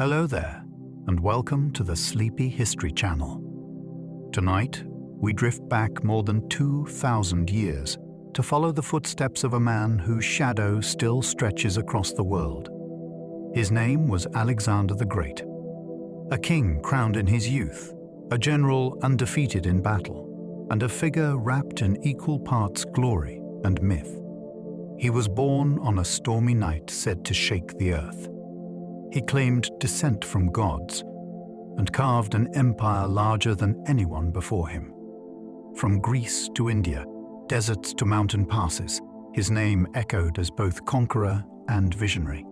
Hello there, and welcome to the Sleepy History Channel. Tonight, we drift back more than 2,000 years to follow the footsteps of a man whose shadow still stretches across the world. His name was Alexander the Great, a king crowned in his youth, a general undefeated in battle, and a figure wrapped in equal parts glory and myth. He was born on a stormy night said to shake the earth. He claimed descent from gods and carved an empire larger than anyone before him. From Greece to India, deserts to mountain passes, his name echoed as both conqueror and visionary.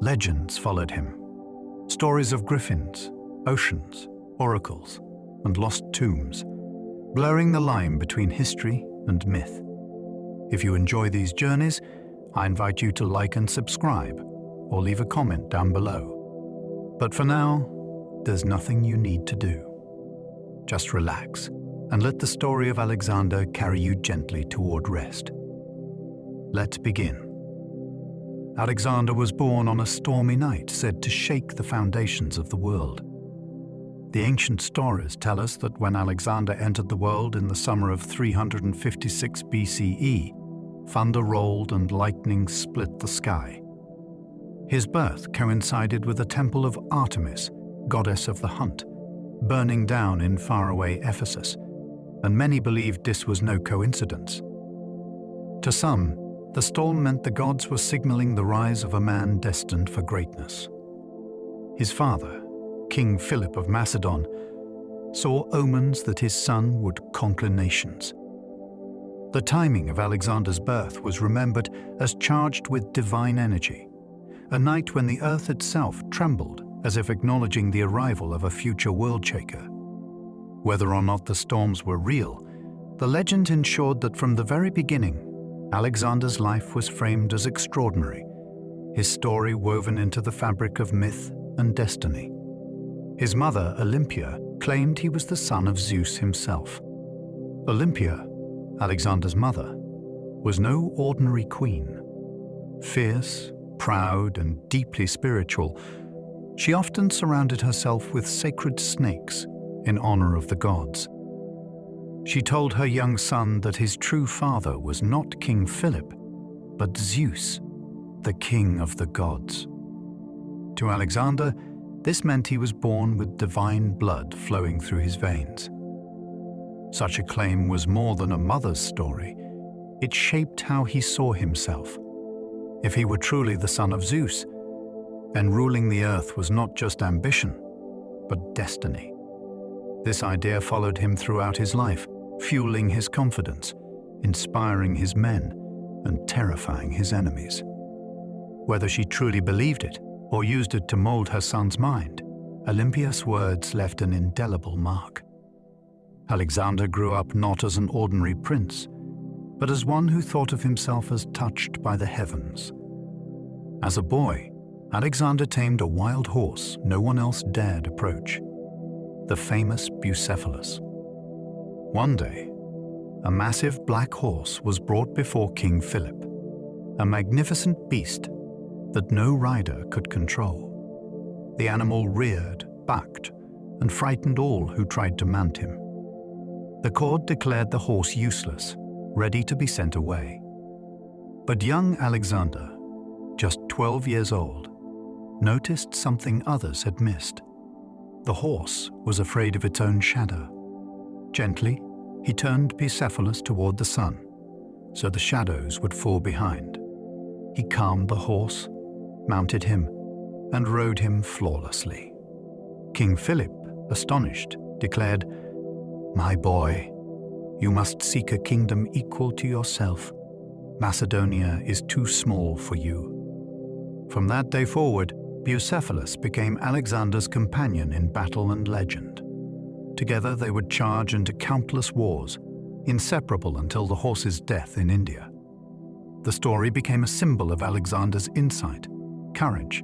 Legends followed him. Stories of griffins, oceans, oracles, and lost tombs, blurring the line between history and myth. If you enjoy these journeys, I invite you to like and subscribe, or leave a comment down below. But for now, there's nothing you need to do. Just relax and let the story of Alexander carry you gently toward rest. Let's begin. Alexander was born on a stormy night said to shake the foundations of the world. The ancient stories tell us that when Alexander entered the world in the summer of 356 BCE, thunder rolled and lightning split the sky. His birth coincided with the temple of Artemis, goddess of the hunt, burning down in faraway Ephesus, and many believed this was no coincidence. To some, the storm meant the gods were signaling the rise of a man destined for greatness. His father, King Philip of Macedon, saw omens that his son would conquer nations. The timing of Alexander's birth was remembered as charged with divine energy, a night when the earth itself trembled as if acknowledging the arrival of a future world shaker. Whether or not the storms were real, the legend ensured that from the very beginning, Alexander's life was framed as extraordinary, his story woven into the fabric of myth and destiny. His mother, Olympia, claimed he was the son of Zeus himself. Olympia, Alexander's mother, was no ordinary queen. Fierce, proud, and deeply spiritual, she often surrounded herself with sacred snakes in honor of the gods. She told her young son that his true father was not King Philip, but Zeus, the king of the gods. To Alexander, this meant he was born with divine blood flowing through his veins. Such a claim was more than a mother's story. It shaped how he saw himself. If he were truly the son of Zeus, then ruling the earth was not just ambition, but destiny. This idea followed him throughout his life, fueling his confidence, inspiring his men, and terrifying his enemies. Whether she truly believed it or used it to mold her son's mind, Olympia's words left an indelible mark. Alexander grew up not as an ordinary prince, but as one who thought of himself as touched by the heavens. As a boy, Alexander tamed a wild horse no one else dared approach, the famous Bucephalus. One day, a massive black horse was brought before King Philip, a magnificent beast that no rider could control. The animal reared, bucked, and frightened all who tried to mount him. The court declared the horse useless, ready to be sent away. But young Alexander, just 12 years old, noticed something others had missed. The horse was afraid of its own shadow. Gently, he turned Bucephalus toward the sun, so the shadows would fall behind. He calmed the horse, mounted him, and rode him flawlessly. King Philip, astonished, declared, "My boy, you must seek a kingdom equal to yourself. Macedonia is too small for you." From that day forward, Bucephalus became Alexander's companion in battle and legend. Together they would charge into countless wars, inseparable until the horse's death in India. The story became a symbol of Alexander's insight, courage,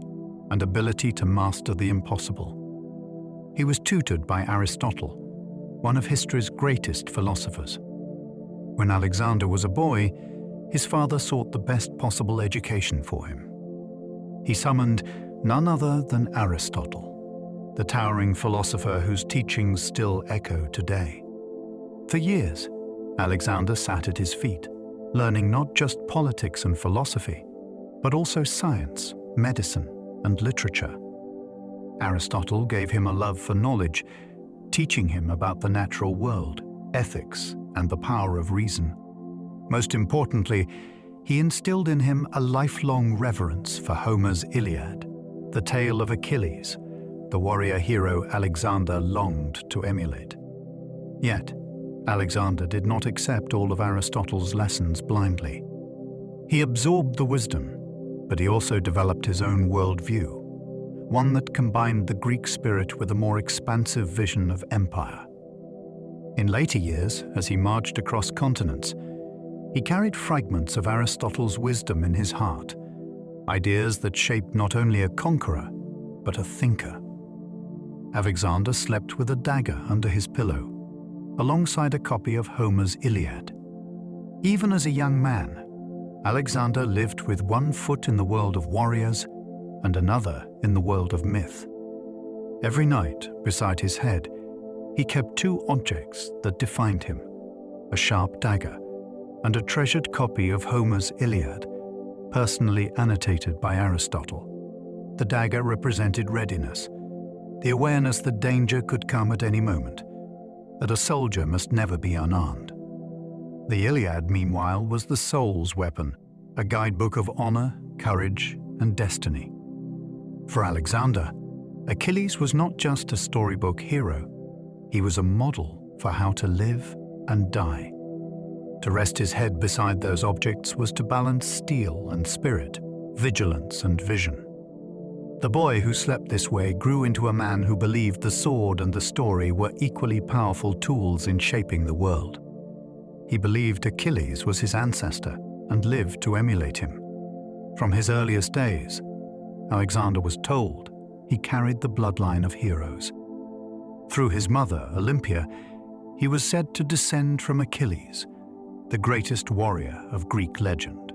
and ability to master the impossible. He was tutored by Aristotle, one of history's greatest philosophers. When Alexander was a boy, his father sought the best possible education for him. He summoned None other than Aristotle, the towering philosopher whose teachings still echo today. For years, Alexander sat at his feet, learning not just politics and philosophy, but also science, medicine, and literature. Aristotle gave him a love for knowledge, teaching him about the natural world, ethics, and the power of reason. Most importantly, he instilled in him a lifelong reverence for Homer's Iliad, the tale of Achilles, the warrior hero Alexander longed to emulate. Yet, Alexander did not accept all of Aristotle's lessons blindly. He absorbed the wisdom, but he also developed his own worldview, one that combined the Greek spirit with a more expansive vision of empire. In later years, as he marched across continents, he carried fragments of Aristotle's wisdom in his heart, ideas that shaped not only a conqueror, but a thinker. Alexander slept with a dagger under his pillow, alongside a copy of Homer's Iliad. Even as a young man, Alexander lived with one foot in the world of warriors and another in the world of myth. Every night, beside his head, he kept two objects that defined him: a sharp dagger and a treasured copy of Homer's Iliad, personally annotated by Aristotle. The dagger represented readiness, the awareness that danger could come at any moment, that a soldier must never be unarmed. The Iliad, meanwhile, was the soul's weapon, a guidebook of honor, courage, and destiny. For Alexander, Achilles was not just a storybook hero. He was a model for how to live and die. To rest his head beside those objects was to balance steel and spirit, vigilance and vision. The boy who slept this way grew into a man who believed the sword and the story were equally powerful tools in shaping the world. He believed Achilles was his ancestor and lived to emulate him. From his earliest days, Alexander was told he carried the bloodline of heroes. Through his mother, Olympia, he was said to descend from Achilles, the greatest warrior of Greek legend.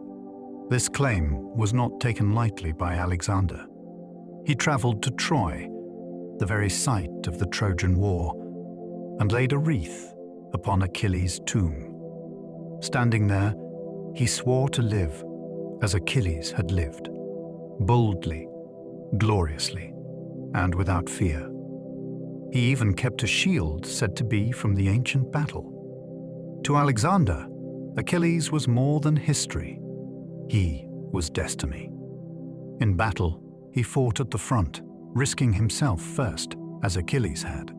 This claim was not taken lightly by Alexander. He traveled to Troy, the very site of the Trojan War, and laid a wreath upon Achilles' tomb. Standing there, he swore to live as Achilles had lived, boldly, gloriously, and without fear. He even kept a shield said to be from the ancient battle. To Alexander, Achilles was more than history. He was destiny. In battle, he fought at the front, risking himself first, as Achilles had.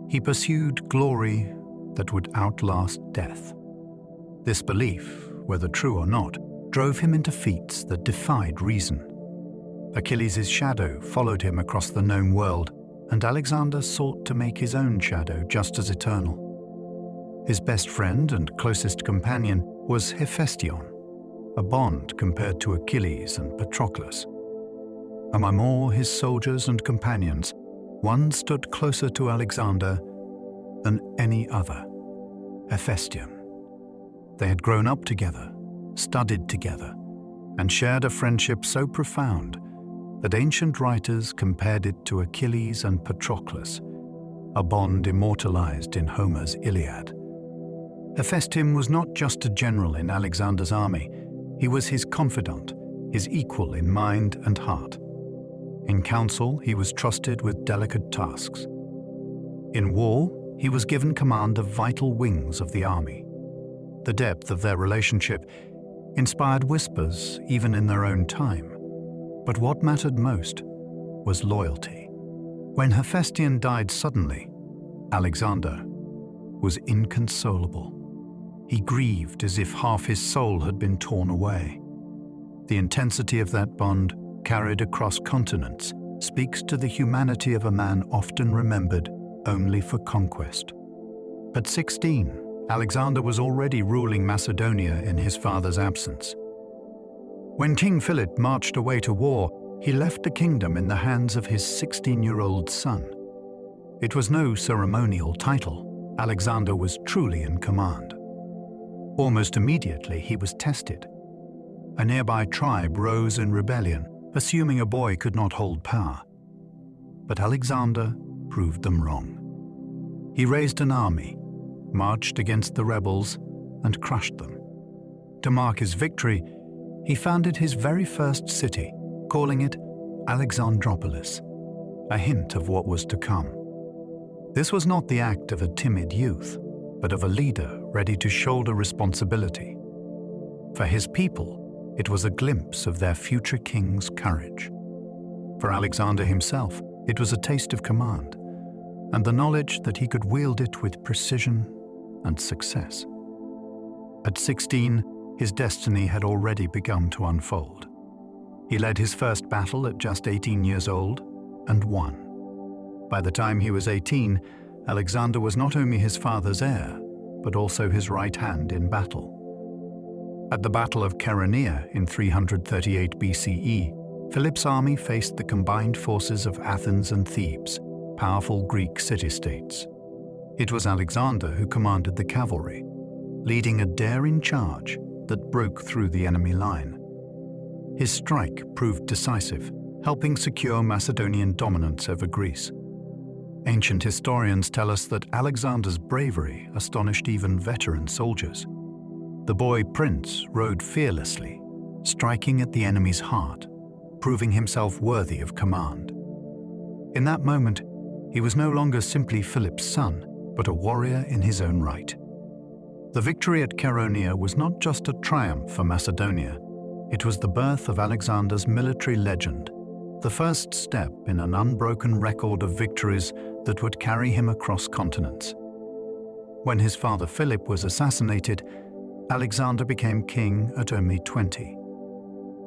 He pursued glory that would outlast death. This belief, whether true or not, drove him into feats that defied reason. Achilles' shadow followed him across the known world, and Alexander sought to make his own shadow just as eternal. His best friend and closest companion was Hephaestion, a bond compared to Achilles and Patroclus. Among all his soldiers and companions, one stood closer to Alexander than any other: Hephaestion. They had grown up together, studied together, and shared a friendship so profound that ancient writers compared it to Achilles and Patroclus, a bond immortalized in Homer's Iliad. Hephaestion was not just a general in Alexander's army, he was his confidant, his equal in mind and heart. In council, he was trusted with delicate tasks. In war, he was given command of vital wings of the army. The depth of their relationship inspired whispers even in their own time. But what mattered most was loyalty. When Hephaestion died suddenly, Alexander was inconsolable. He grieved as if half his soul had been torn away. The intensity of that bond, carried across continents, speaks to the humanity of a man often remembered only for conquest. At 16, Alexander was already ruling Macedonia in his father's absence. When King Philip marched away to war, he left the kingdom in the hands of his 16-year-old son. It was no ceremonial title. Alexander was truly in command. Almost immediately, he was tested. A nearby tribe rose in rebellion, assuming a boy could not hold power. But Alexander proved them wrong. He raised an army, marched against the rebels, and crushed them. To mark his victory, he founded his very first city, calling it Alexandropolis, a hint of what was to come. This was not the act of a timid youth, but of a leader ready to shoulder responsibility. For his people, it was a glimpse of their future king's courage. For Alexander himself, it was a taste of command, and the knowledge that he could wield it with precision and success. At 16, his destiny had already begun to unfold. He led his first battle at just 18 years old and won. By the time he was 18, Alexander was not only his father's heir, but also his right hand in battle. At the Battle of Chaeronea in 338 BCE, Philip's army faced the combined forces of Athens and Thebes, powerful Greek city-states. It was Alexander who commanded the cavalry, leading a daring charge that broke through the enemy line. His strike proved decisive, helping secure Macedonian dominance over Greece. Ancient historians tell us that Alexander's bravery astonished even veteran soldiers. The boy prince rode fearlessly, striking at the enemy's heart, proving himself worthy of command. In that moment, he was no longer simply Philip's son, but a warrior in his own right. The victory at Chaeronea was not just a triumph for Macedonia, it was the birth of Alexander's military legend, the first step in an unbroken record of victories that would carry him across continents. When his father Philip was assassinated, Alexander became king at only 20.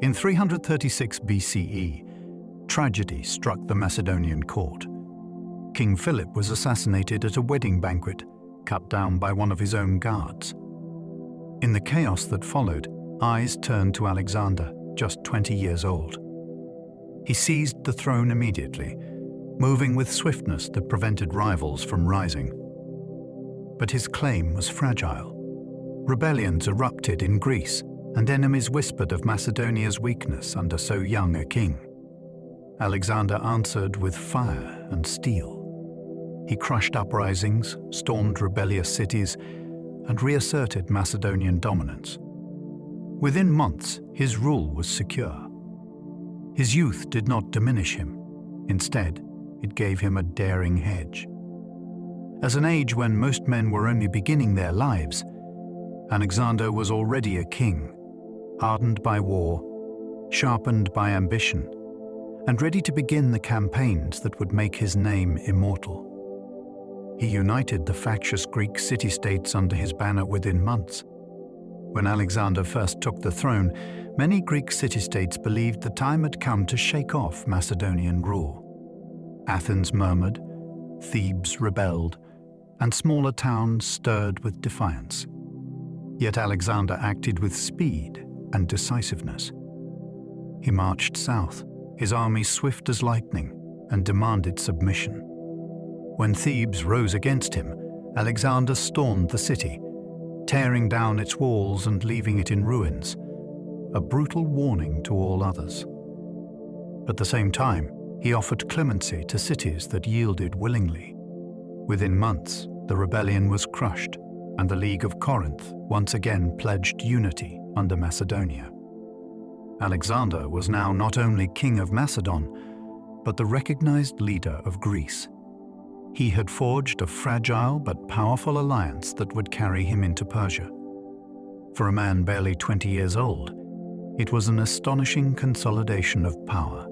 In 336 BCE, tragedy struck the Macedonian court. King Philip was assassinated at a wedding banquet, cut down by one of his own guards. In the chaos that followed, eyes turned to Alexander, just 20 years old. He seized the throne immediately, moving with swiftness that prevented rivals from rising. But his claim was fragile. Rebellions erupted in Greece, and enemies whispered of Macedonia's weakness under so young a king. Alexander answered with fire and steel. He crushed uprisings, stormed rebellious cities, and reasserted Macedonian dominance. Within months, his rule was secure. His youth did not diminish him. Instead, it gave him a daring hedge. As an age when most men were only beginning their lives, Alexander was already a king, hardened by war, sharpened by ambition, and ready to begin the campaigns that would make his name immortal. He united the factious Greek city-states under his banner within months. When Alexander first took the throne, many Greek city-states believed the time had come to shake off Macedonian rule. Athens murmured, Thebes rebelled, and smaller towns stirred with defiance. Yet Alexander acted with speed and decisiveness. He marched south, his army swift as lightning, and demanded submission. When Thebes rose against him, Alexander stormed the city, tearing down its walls and leaving it in ruins, a brutal warning to all others. At the same time, he offered clemency to cities that yielded willingly. Within months, the rebellion was crushed, and the League of Corinth once again pledged unity under Macedonia. Alexander was now not only king of Macedon, but the recognized leader of Greece. He had forged a fragile but powerful alliance that would carry him into Persia. For a man barely 20 years old, it was an astonishing consolidation of power.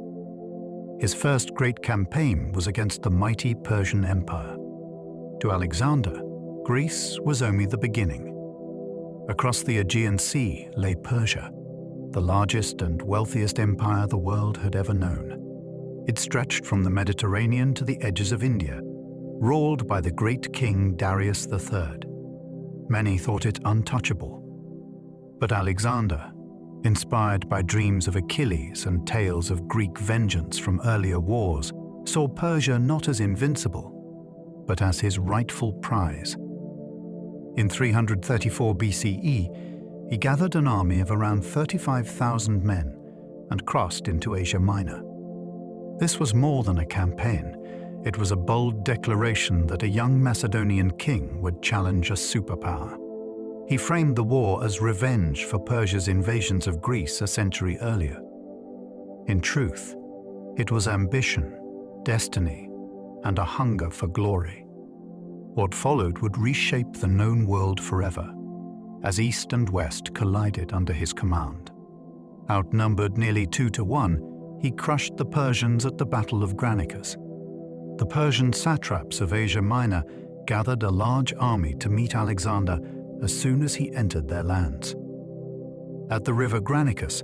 His first great campaign was against the mighty Persian Empire. To Alexander, Greece was only the beginning. Across the Aegean Sea lay Persia, the largest and wealthiest empire the world had ever known. It stretched from the Mediterranean to the edges of India, ruled by the great king Darius III. Many thought it untouchable. But Alexander, inspired by dreams of Achilles and tales of Greek vengeance from earlier wars, saw Persia not as invincible, but as his rightful prize. In 334 BCE, he gathered an army of around 35,000 men and crossed into Asia Minor. This was more than a campaign. It was a bold declaration that a young Macedonian king would challenge a superpower. He framed the war as revenge for Persia's invasions of Greece a century earlier. In truth, it was ambition, destiny, and a hunger for glory. What followed would reshape the known world forever, as East and West collided under his command. Outnumbered nearly 2-1, he crushed the Persians at the Battle of Granicus. The Persian satraps of Asia Minor gathered a large army to meet Alexander as soon as he entered their lands. At the river Granicus,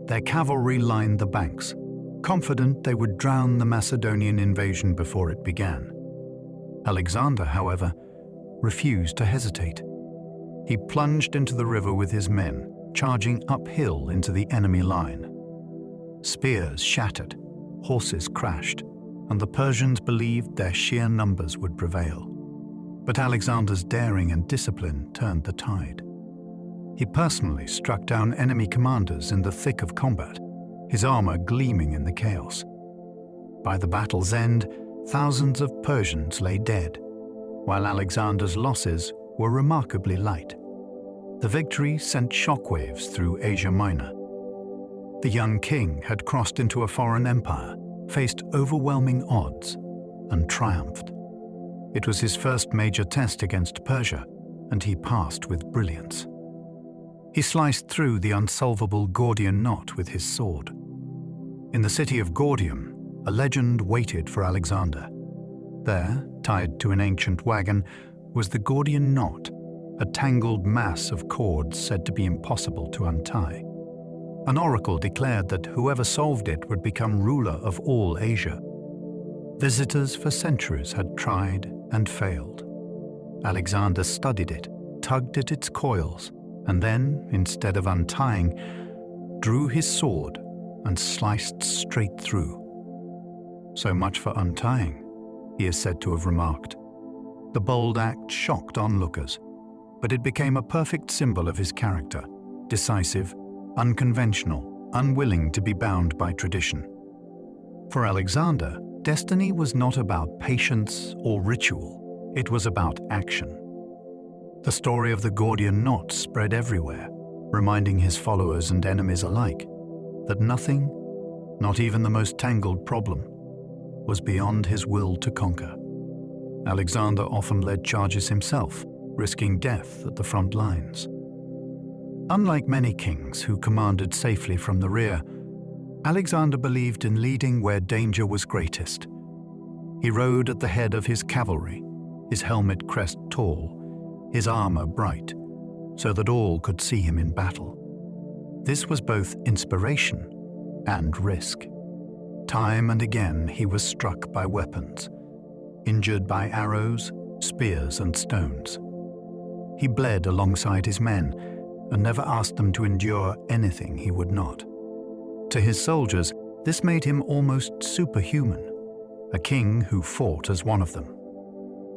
their cavalry lined the banks, confident they would drown the Macedonian invasion before it began. Alexander, however, refused to hesitate. He plunged into the river with his men, charging uphill into the enemy line. Spears shattered, horses crashed, and the Persians believed their sheer numbers would prevail. But Alexander's daring and discipline turned the tide. He personally struck down enemy commanders in the thick of combat, his armor gleaming in the chaos. By the battle's end, thousands of Persians lay dead, while Alexander's losses were remarkably light. The victory sent shockwaves through Asia Minor. The young king had crossed into a foreign empire, faced overwhelming odds, and triumphed. It was his first major test against Persia, and he passed with brilliance. He sliced through the unsolvable Gordian knot with his sword. In the city of Gordium, a legend waited for Alexander. There, tied to an ancient wagon, was the Gordian knot, a tangled mass of cords said to be impossible to untie. An oracle declared that whoever solved it would become ruler of all Asia. Visitors for centuries had tried and failed. Alexander studied it, tugged at its coils, and then, instead of untying, drew his sword and sliced straight through. "So much for untying," he is said to have remarked. The bold act shocked onlookers, but it became a perfect symbol of his character, decisive, unconventional, unwilling to be bound by tradition. For Alexander, destiny was not about patience or ritual, it was about action. The story of the Gordian knot spread everywhere, reminding his followers and enemies alike that nothing, not even the most tangled problem, was beyond his will to conquer. Alexander often led charges himself, risking death at the front lines. Unlike many kings who commanded safely from the rear, Alexander believed in leading where danger was greatest. He rode at the head of his cavalry, his helmet crest tall, his armor bright, so that all could see him in battle. This was both inspiration and risk. Time and again he was struck by weapons, injured by arrows, spears, and stones. He bled alongside his men and never asked them to endure anything he would not. To his soldiers, this made him almost superhuman, a king who fought as one of them.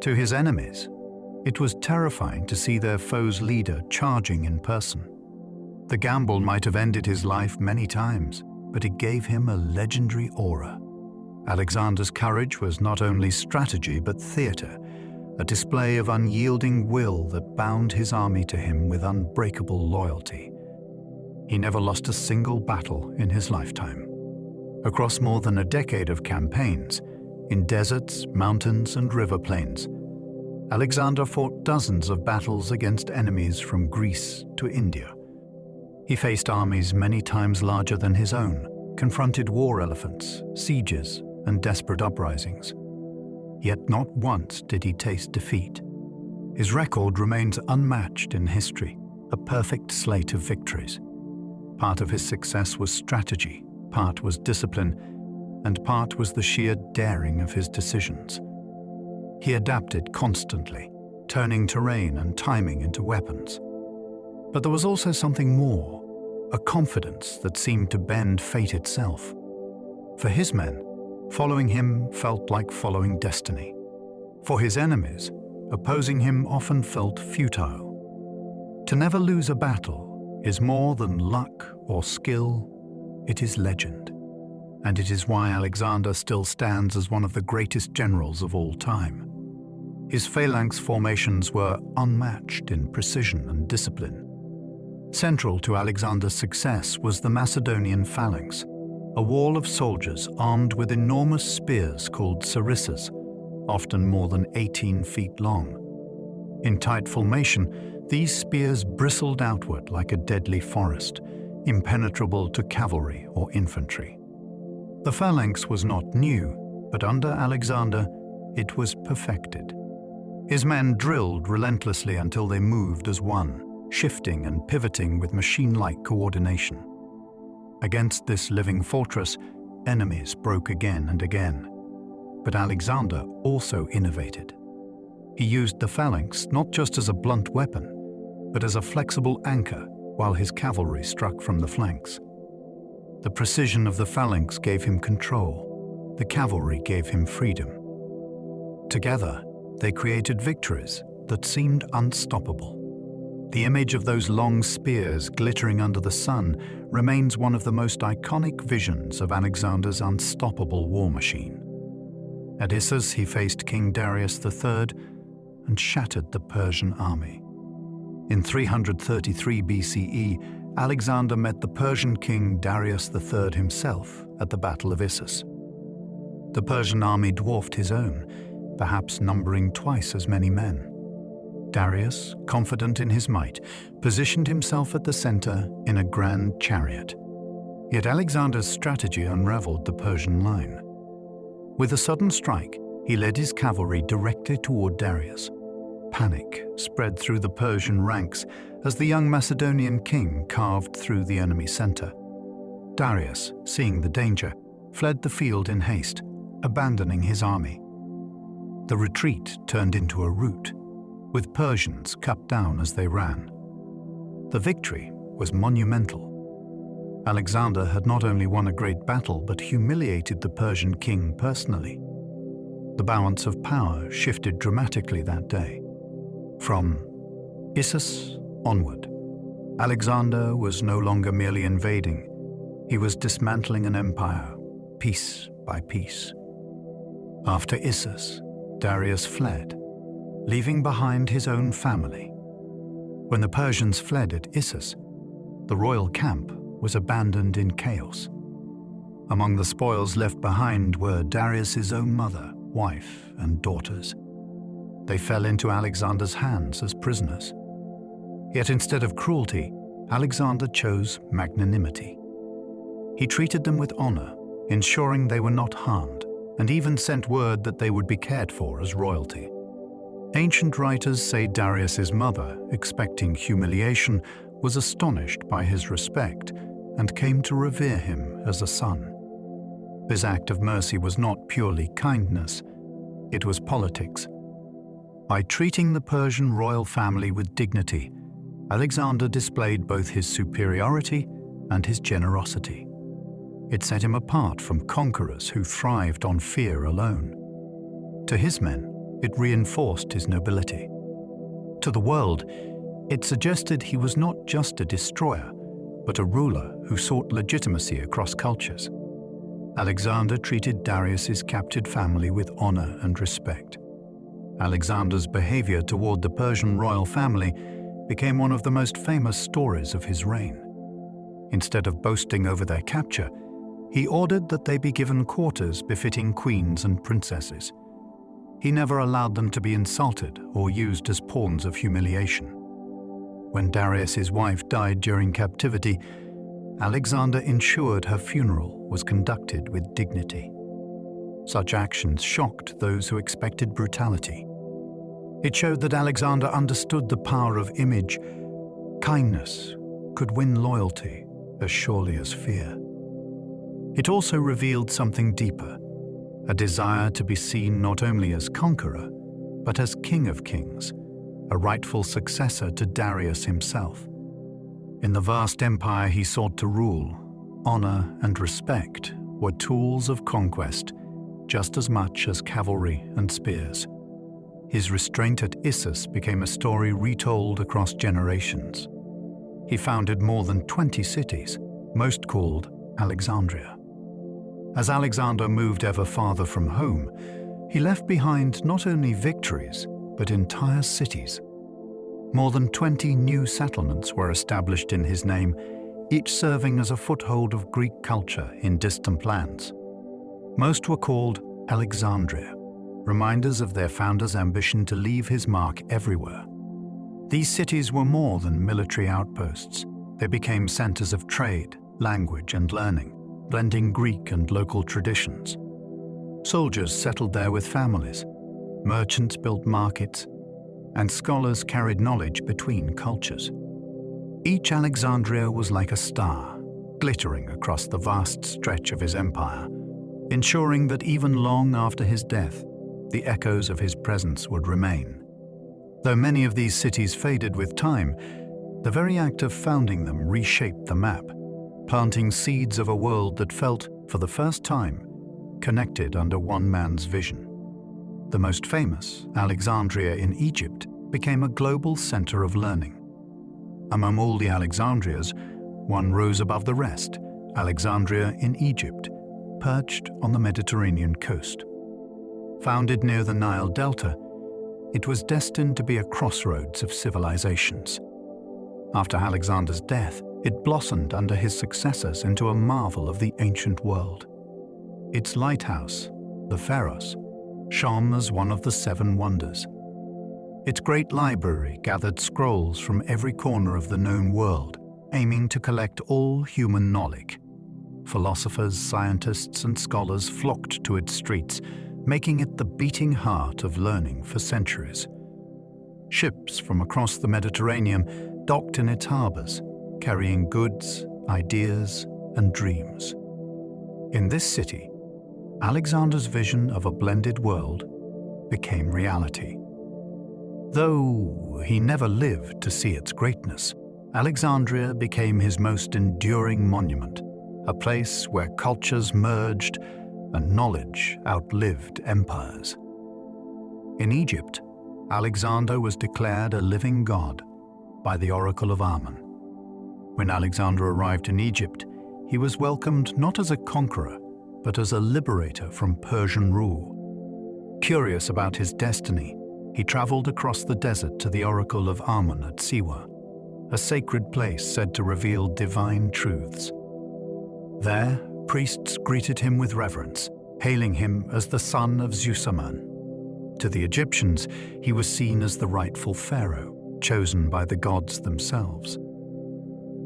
To his enemies, it was terrifying to see their foe's leader charging in person. The gamble might have ended his life many times, but it gave him a legendary aura. Alexander's courage was not only strategy but theater, a display of unyielding will that bound his army to him with unbreakable loyalty. He never lost a single battle in his lifetime. Across more than a decade of campaigns, in deserts, mountains, and river plains, Alexander fought dozens of battles against enemies from Greece to India. He faced armies many times larger than his own, confronted war elephants, sieges, and desperate uprisings. Yet not once did he taste defeat. His record remains unmatched in history, a perfect slate of victories. Part of his success was strategy, part was discipline, and part was the sheer daring of his decisions. He adapted constantly, turning terrain and timing into weapons. But there was also something more, a confidence that seemed to bend fate itself. For his men, following him felt like following destiny. For his enemies, opposing him often felt futile. To never lose a battle is more than luck or skill. it is legend, and it is why Alexander still stands as one of the greatest generals of all time. His phalanx formations were unmatched in precision and discipline. Central to Alexander's success was the Macedonian phalanx, a wall of soldiers armed with enormous spears called sarissas, often more than 18 feet long. In tight formation, these spears bristled outward like a deadly forest, impenetrable to cavalry or infantry. The phalanx was not new, but under Alexander, it was perfected. His men drilled relentlessly until they moved as one, shifting and pivoting with machine-like coordination. Against this living fortress, enemies broke again and again. But Alexander also innovated. He used the phalanx not just as a blunt weapon, but as a flexible anchor while his cavalry struck from the flanks. The precision of the phalanx gave him control. The cavalry gave him freedom. Together, they created victories that seemed unstoppable. The image of those long spears glittering under the sun remains one of the most iconic visions of Alexander's unstoppable war machine. At Issus, he faced King Darius III and shattered the Persian army. In 333 BCE, Alexander met the Persian king Darius III himself at the Battle of Issus. The Persian army dwarfed his own, perhaps numbering twice as many men. Darius, confident in his might, positioned himself at the center in a grand chariot. Yet Alexander's strategy unraveled the Persian line. With a sudden strike, he led his cavalry directly toward Darius. Panic spread through the Persian ranks as the young Macedonian king carved through the enemy center. Darius, seeing the danger, fled the field in haste, abandoning his army. The retreat turned into a rout, with Persians cut down as they ran. The victory was monumental. Alexander had not only won a great battle, but humiliated the Persian king personally. The balance of power shifted dramatically that day. From Issus onward, Alexander was no longer merely invading. He was dismantling an empire, piece by piece. After Issus, Darius fled, leaving behind his own family. When the Persians fled at Issus, the royal camp was abandoned in chaos. Among the spoils left behind were Darius's own mother, wife, and daughters. They fell into Alexander's hands as prisoners. Yet instead of cruelty, Alexander chose magnanimity. He treated them with honor, ensuring they were not harmed, and even sent word that they would be cared for as royalty. Ancient writers say Darius's mother, expecting humiliation, was astonished by his respect and came to revere him as a son. This act of mercy was not purely kindness, it was politics. By treating the Persian royal family with dignity, Alexander displayed both his superiority and his generosity. It set him apart from conquerors who thrived on fear alone. To his men, it reinforced his nobility. To the world, it suggested he was not just a destroyer, but a ruler who sought legitimacy across cultures. Alexander treated Darius's captured family with honor and respect. Alexander's behavior toward the Persian royal family became one of the most famous stories of his reign. Instead of boasting over their capture, he ordered that they be given quarters befitting queens and princesses. He never allowed them to be insulted or used as pawns of humiliation. When Darius's wife died during captivity, Alexander ensured her funeral was conducted with dignity. Such actions shocked those who expected brutality. It showed that Alexander understood the power of image. Kindness could win loyalty as surely as fear. It also revealed something deeper, a desire to be seen not only as conqueror, but as king of kings, a rightful successor to Darius himself. In the vast empire he sought to rule, honor and respect were tools of conquest just as much as cavalry and spears. His restraint at Issus became a story retold across generations. He founded more than 20 cities, most called Alexandria. As Alexander moved ever farther from home, he left behind not only victories, but entire cities. More than 20 new settlements were established in his name, each serving as a foothold of Greek culture in distant lands. Most were called Alexandria, reminders of their founder's ambition to leave his mark everywhere. These cities were more than military outposts. They became centers of trade, language, and learning, blending Greek and local traditions. Soldiers settled there with families, merchants built markets, and scholars carried knowledge between cultures. Each Alexandria was like a star, glittering across the vast stretch of his empire, ensuring that even long after his death, the echoes of his presence would remain. Though many of these cities faded with time, the very act of founding them reshaped the map, planting seeds of a world that felt, for the first time, connected under one man's vision. The most famous, Alexandria in Egypt, became a global center of learning. Among all the Alexandrias, one rose above the rest, Alexandria in Egypt, perched on the Mediterranean coast. Founded near the Nile Delta, it was destined to be a crossroads of civilizations. After Alexander's death, it blossomed under his successors into a marvel of the ancient world. Its lighthouse, the Pharos, shone as one of the seven wonders. Its great library gathered scrolls from every corner of the known world, aiming to collect all human knowledge. Philosophers, scientists, and scholars flocked to its streets, making it the beating heart of learning for centuries. Ships from across the Mediterranean docked in its harbors, carrying goods, ideas, and dreams. In this city, Alexander's vision of a blended world became reality. Though he never lived to see its greatness, Alexandria became his most enduring monument, a place where cultures merged and knowledge outlived empires. In Egypt, Alexander was declared a living god by the oracle of Amun. When Alexander arrived in Egypt, he was welcomed not as a conqueror, but as a liberator from Persian rule. Curious about his destiny, he traveled across the desert to the oracle of Amun at Siwa, a sacred place said to reveal divine truths. There, priests greeted him with reverence, hailing him as the son of Zeusaman. To the Egyptians, he was seen as the rightful pharaoh, chosen by the gods themselves.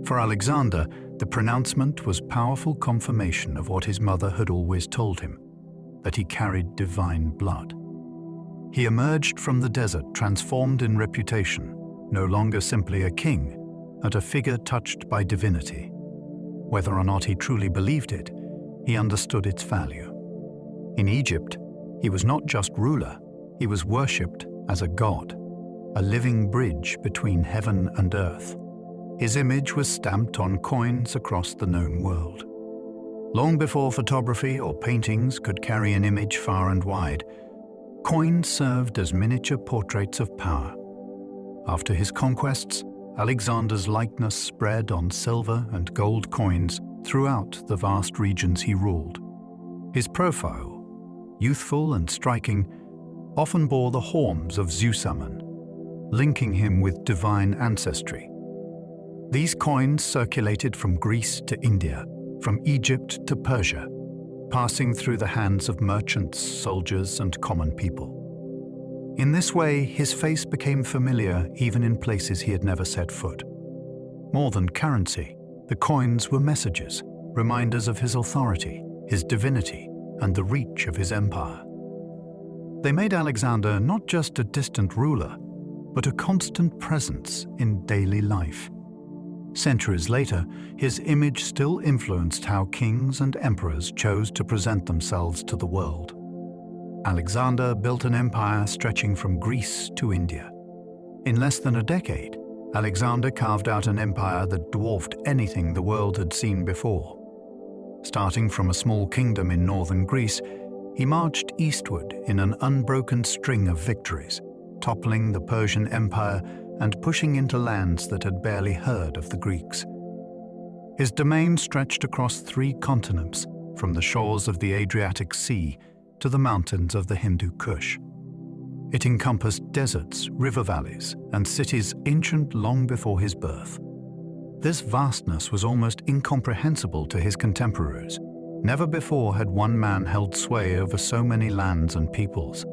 For Alexander, the pronouncement was powerful confirmation of what his mother had always told him, that he carried divine blood. He emerged from the desert transformed in reputation, no longer simply a king, but a figure touched by divinity. Whether or not he truly believed it, he understood its value. In Egypt, he was not just ruler, he was worshipped as a god, a living bridge between heaven and earth. His image was stamped on coins across the known world. Long before photography or paintings could carry an image far and wide, coins served as miniature portraits of power. After his conquests, Alexander's likeness spread on silver and gold coins throughout the vast regions he ruled. His profile, youthful and striking, often bore the horns of Zeusaman, linking him with divine ancestry. These coins circulated from Greece to India, from Egypt to Persia, passing through the hands of merchants, soldiers, and common people. In this way, his face became familiar even in places he had never set foot. More than currency, the coins were messages, reminders of his authority, his divinity, and the reach of his empire. They made Alexander not just a distant ruler, but a constant presence in daily life. Centuries later, his image still influenced how kings and emperors chose to present themselves to the world. Alexander built an empire stretching from Greece to India. In less than a decade, Alexander carved out an empire that dwarfed anything the world had seen before. Starting from a small kingdom in northern Greece, he marched eastward in an unbroken string of victories, toppling the Persian Empire and pushing into lands that had barely heard of the Greeks. His domain stretched across 3 continents, from the shores of the Adriatic Sea to the mountains of the Hindu Kush. It encompassed deserts, river valleys, and cities ancient long before his birth. This vastness was almost incomprehensible to his contemporaries. Never before had one man held sway over so many lands and peoples.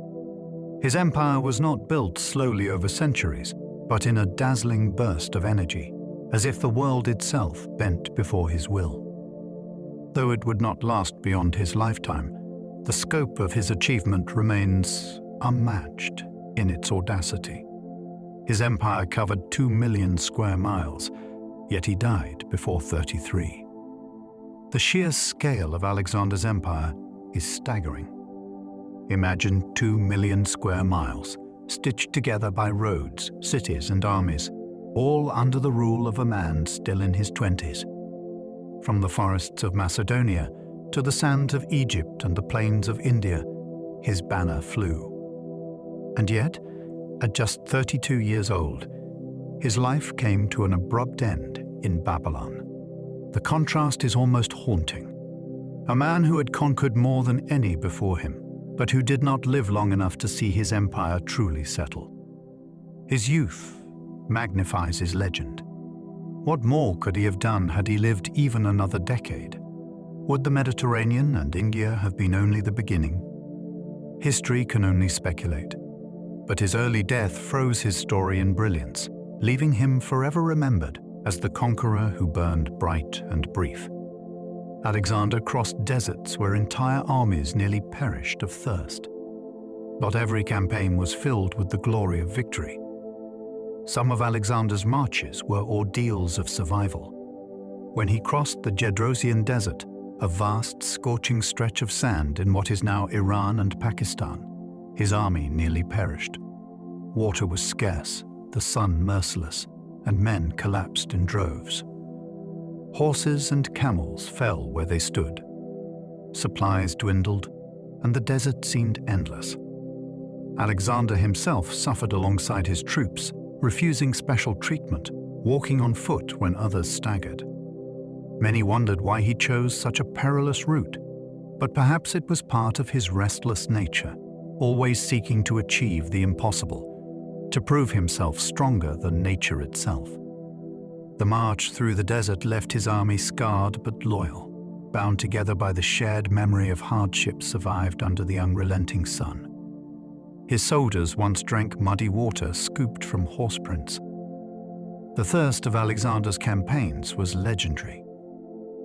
His empire was not built slowly over centuries, but in a dazzling burst of energy, as if the world itself bent before his will. Though it would not last beyond his lifetime, the scope of his achievement remains unmatched in its audacity. His empire covered 2 million square miles, yet he died before 33. The sheer scale of Alexander's empire is staggering. Imagine 2 million square miles, stitched together by roads, cities, and armies, all under the rule of a man still in his 20s. From the forests of Macedonia to the sands of Egypt and the plains of India, his banner flew. And yet, at just 32 years old, his life came to an abrupt end in Babylon. The contrast is almost haunting. A man who had conquered more than any before him, but who did not live long enough to see his empire truly settle. His youth magnifies his legend. What more could he have done had he lived even another decade? Would the Mediterranean and India have been only the beginning? History can only speculate, but his early death froze his story in brilliance, leaving him forever remembered as the conqueror who burned bright and brief. Alexander crossed deserts where entire armies nearly perished of thirst. Not every campaign was filled with the glory of victory. Some of Alexander's marches were ordeals of survival. When he crossed the Gedrosian Desert, a vast, scorching stretch of sand in what is now Iran and Pakistan, his army nearly perished. Water was scarce, the sun merciless, and men collapsed in droves. Horses and camels fell where they stood. Supplies dwindled, and the desert seemed endless. Alexander himself suffered alongside his troops, refusing special treatment, walking on foot when others staggered. Many wondered why he chose such a perilous route, but perhaps it was part of his restless nature, always seeking to achieve the impossible, to prove himself stronger than nature itself. The march through the desert left his army scarred but loyal, bound together by the shared memory of hardships survived under the unrelenting sun. His soldiers once drank muddy water scooped from horse prints. The thirst of Alexander's campaigns was legendary.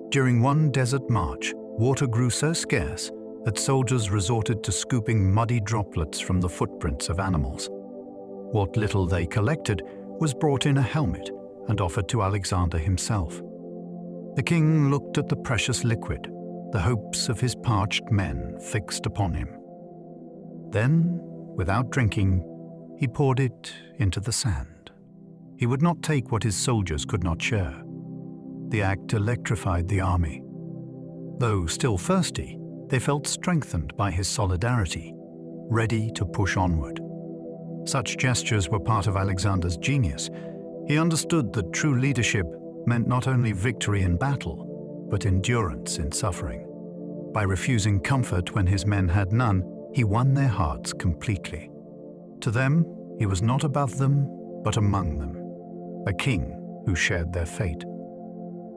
During one desert march, water grew so scarce that soldiers resorted to scooping muddy droplets from the footprints of animals. What little they collected was brought in a helmet and offered to Alexander himself. The king looked at the precious liquid, the hopes of his parched men fixed upon him. Then, without drinking, he poured it into the sand. He would not take what his soldiers could not share. The act electrified the army. Though still thirsty, they felt strengthened by his solidarity, ready to push onward. Such gestures were part of Alexander's genius. He understood that true leadership meant not only victory in battle, but endurance in suffering. By refusing comfort when his men had none, he won their hearts completely. To them, he was not above them, but among them, a king who shared their fate.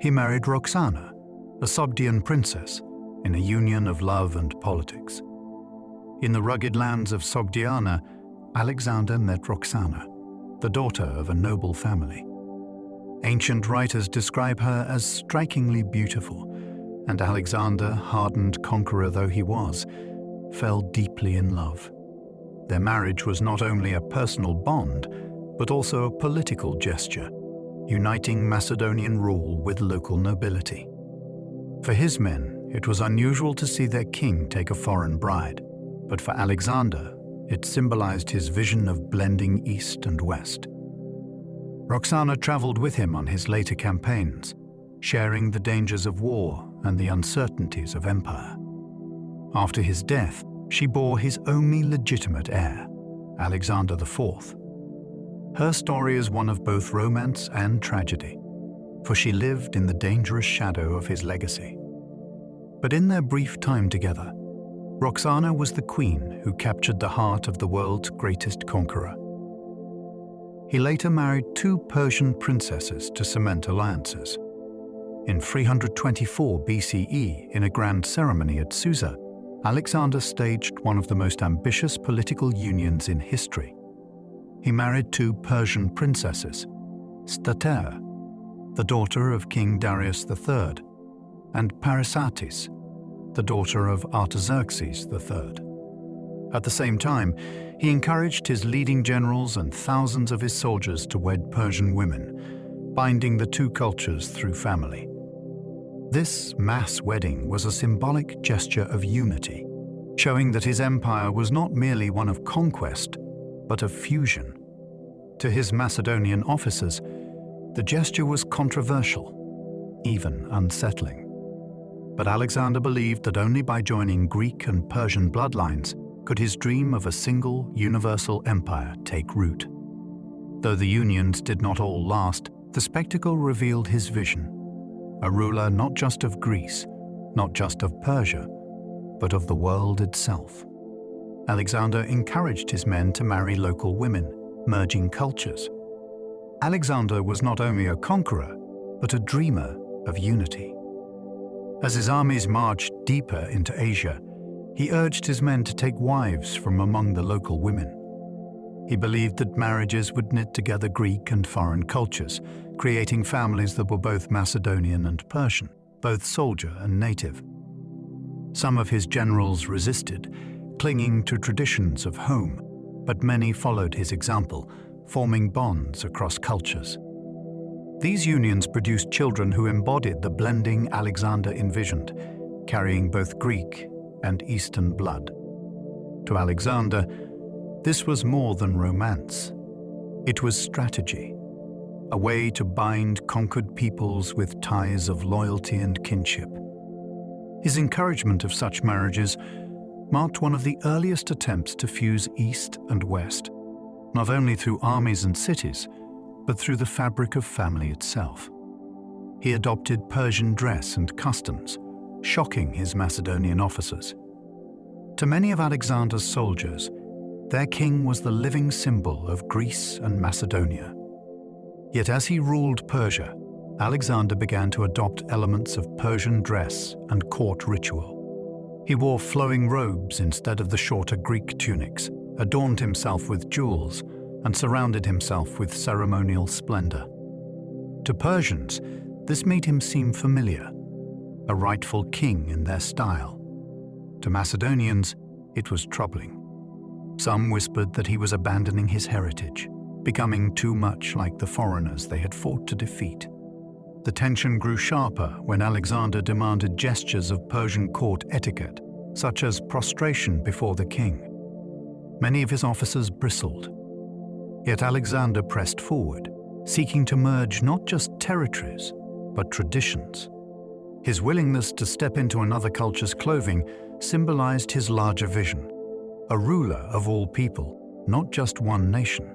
He married Roxana, a Sogdian princess, in a union of love and politics. In the rugged lands of Sogdiana, Alexander met Roxana, the daughter of a noble family. Ancient writers describe her as strikingly beautiful, and Alexander, hardened conqueror though he was, fell deeply in love. Their marriage was not only a personal bond, but also a political gesture, uniting Macedonian rule with local nobility. For his men, it was unusual to see their king take a foreign bride, but for Alexander, it symbolized his vision of blending East and West. Roxana traveled with him on his later campaigns, sharing the dangers of war and the uncertainties of empire. After his death, she bore his only legitimate heir, Alexander IV. Her story is one of both romance and tragedy. for she lived in the dangerous shadow of his legacy. But in their brief time together, Roxana was the queen who captured the heart of the world's greatest conqueror. He later married two Persian princesses to cement alliances. In 324 BCE, in a grand ceremony at Susa, Alexander staged one of the most ambitious political unions in history. He married two Persian princesses, Statere, the daughter of King Darius III, and Parysatis, the daughter of Artaxerxes III. At the same time, he encouraged his leading generals and thousands of his soldiers to wed Persian women, binding the two cultures through family. This mass wedding was a symbolic gesture of unity, showing that his empire was not merely one of conquest, but of fusion. To his Macedonian officers, the gesture was controversial, even unsettling. But Alexander believed that only by joining Greek and Persian bloodlines could his dream of a single, universal empire take root. Though the unions did not all last, the spectacle revealed his vision, a ruler not just of Greece, not just of Persia, but of the world itself. Alexander encouraged his men to marry local women, merging cultures. Alexander was not only a conqueror, but a dreamer of unity. As his armies marched deeper into Asia, he urged his men to take wives from among the local women. He believed that marriages would knit together Greek and foreign cultures, creating families that were both Macedonian and Persian, both soldier and native. Some of his generals resisted, clinging to traditions of home, but many followed his example, forming bonds across cultures. These unions produced children who embodied the blending Alexander envisioned, carrying both Greek and Eastern blood. To Alexander, this was more than romance. It was strategy, a way to bind conquered peoples with ties of loyalty and kinship. His encouragement of such marriages marked one of the earliest attempts to fuse East and West, not only through armies and cities, but through the fabric of family itself. He adopted Persian dress and customs, shocking his Macedonian officers. To many of Alexander's soldiers, their king was the living symbol of Greece and Macedonia. Yet as he ruled Persia, Alexander began to adopt elements of Persian dress and court ritual. He wore flowing robes instead of the shorter Greek tunics, adorned himself with jewels, and surrounded himself with ceremonial splendor. To Persians, this made him seem familiar, a rightful king in their style. To Macedonians, it was troubling. Some whispered that he was abandoning his heritage, becoming too much like the foreigners they had fought to defeat. The tension grew sharper when Alexander demanded gestures of Persian court etiquette, such as prostration before the king. Many of his officers bristled. Yet Alexander pressed forward, seeking to merge not just territories, but traditions. His willingness to step into another culture's clothing symbolized his larger vision, a ruler of all people, not just one nation.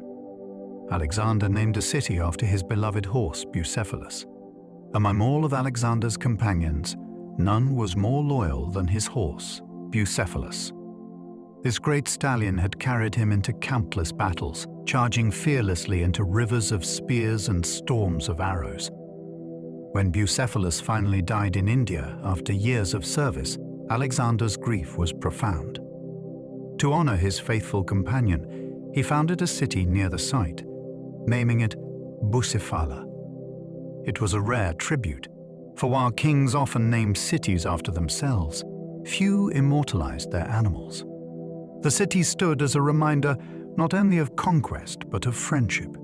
Alexander named a city after his beloved horse, Bucephalus. Among all of Alexander's companions, none was more loyal than his horse, Bucephalus. This great stallion had carried him into countless battles, charging fearlessly into rivers of spears and storms of arrows. When Bucephalus finally died in India after years of service, Alexander's grief was profound. To honor his faithful companion, he founded a city near the site, naming it Bucephala. It was a rare tribute, for while kings often named cities after themselves, few immortalized their animals. The city stood as a reminder not only of conquest but of friendship,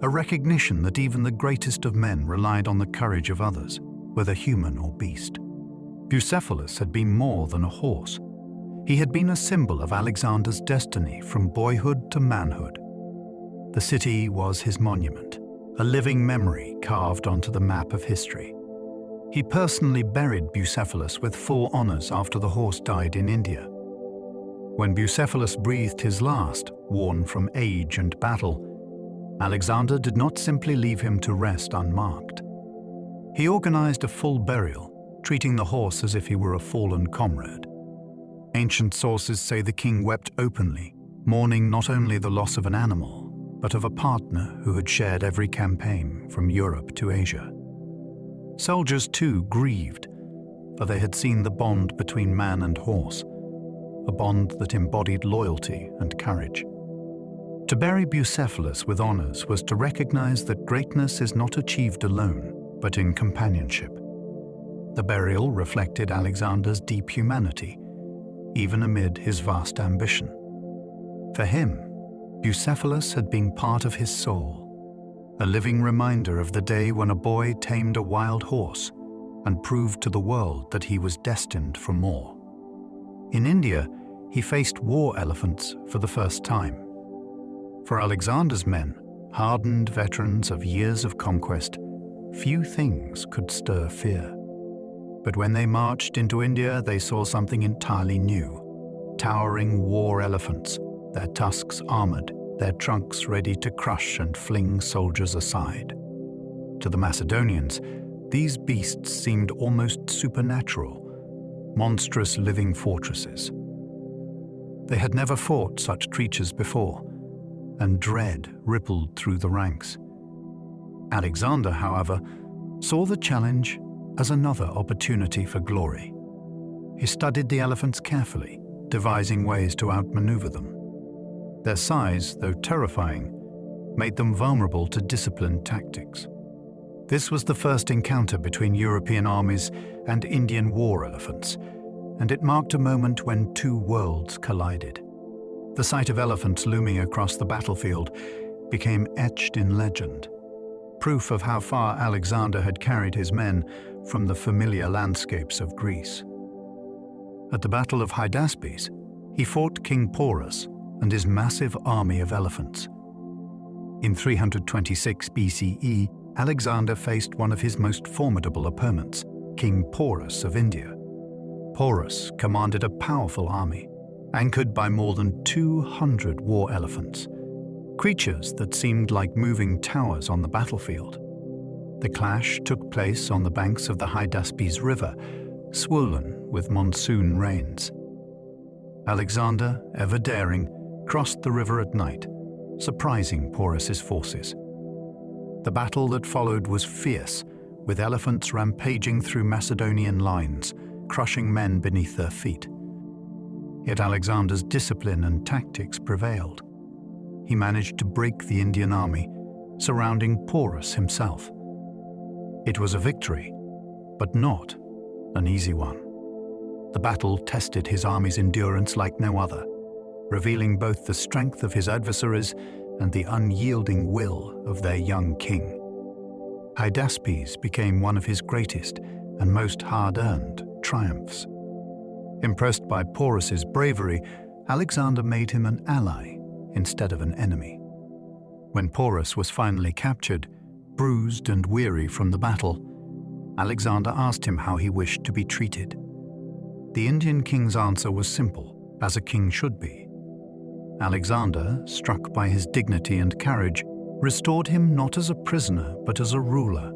a recognition that even the greatest of men relied on the courage of others, whether human or beast. Bucephalus had been more than a horse. He had been a symbol of Alexander's destiny from boyhood to manhood. The city was his monument, a living memory carved onto the map of history. He personally buried Bucephalus with full honors after the horse died in India. When Bucephalus breathed his last, worn from age and battle, Alexander did not simply leave him to rest unmarked. He organized a full burial, treating the horse as if he were a fallen comrade. Ancient sources say the king wept openly, mourning not only the loss of an animal, but of a partner who had shared every campaign from Europe to Asia. Soldiers too grieved, for they had seen the bond between man and horse, a bond that embodied loyalty and courage. To bury Bucephalus with honors was to recognize that greatness is not achieved alone, but in companionship. The burial reflected Alexander's deep humanity, even amid his vast ambition. For him, Bucephalus had been part of his soul, a living reminder of the day when a boy tamed a wild horse and proved to the world that he was destined for more. In India, he faced war elephants for the first time. For Alexander's men, hardened veterans of years of conquest, few things could stir fear. But when they marched into India, they saw something entirely new. Towering war elephants, their tusks armored, their trunks ready to crush and fling soldiers aside. To the Macedonians, these beasts seemed almost supernatural, monstrous living fortresses. They had never fought such creatures before, and dread rippled through the ranks. Alexander, however, saw the challenge as another opportunity for glory. He studied the elephants carefully, devising ways to outmaneuver them. Their size, though terrifying, made them vulnerable to disciplined tactics. This was the first encounter between European armies and Indian war elephants, and it marked a moment when two worlds collided. The sight of elephants looming across the battlefield became etched in legend, proof of how far Alexander had carried his men from the familiar landscapes of Greece. At the Battle of Hydaspes, he fought King Porus and his massive army of elephants. In 326 BCE, Alexander faced one of his most formidable opponents, King Porus of India. Porus commanded a powerful army, anchored by more than 200 war elephants, creatures that seemed like moving towers on the battlefield. The clash took place on the banks of the Hydaspes River, swollen with monsoon rains. Alexander, ever daring, crossed the river at night, surprising Porus's forces. The battle that followed was fierce, with elephants rampaging through Macedonian lines, crushing men beneath their feet. Yet Alexander's discipline and tactics prevailed. He managed to break the Indian army, surrounding Porus himself. It was a victory, but not an easy one. The battle tested his army's endurance like no other, revealing both the strength of his adversaries and the unyielding will of their young king. Hydaspes became one of his greatest and most hard-earned triumphs. Impressed by Porus's bravery, Alexander made him an ally instead of an enemy. When Porus was finally captured, bruised and weary from the battle, Alexander asked him how he wished to be treated. The Indian king's answer was simple, as a king should be. Alexander, struck by his dignity and courage, restored him not as a prisoner but as a ruler,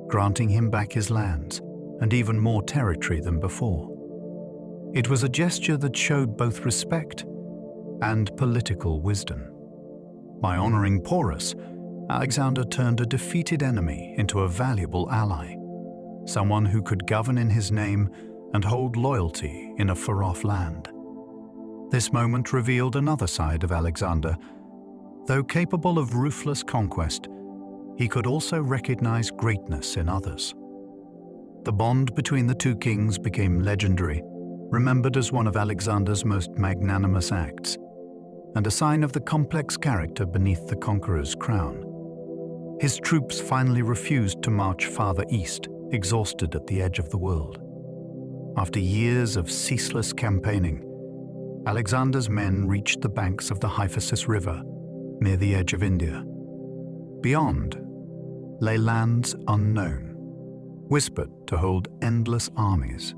granting him back his lands and even more territory than before. It was a gesture that showed both respect and political wisdom. By honoring Porus, Alexander turned a defeated enemy into a valuable ally, someone who could govern in his name and hold loyalty in a far-off land. This moment revealed another side of Alexander. Though capable of ruthless conquest, he could also recognize greatness in others. The bond between the two kings became legendary, remembered as one of Alexander's most magnanimous acts, and a sign of the complex character beneath the conqueror's crown. His troops finally refused to march farther east, exhausted at the edge of the world. After years of ceaseless campaigning, Alexander's men reached the banks of the Hyphasis River, near the edge of India. Beyond lay lands unknown, whispered to hold endless armies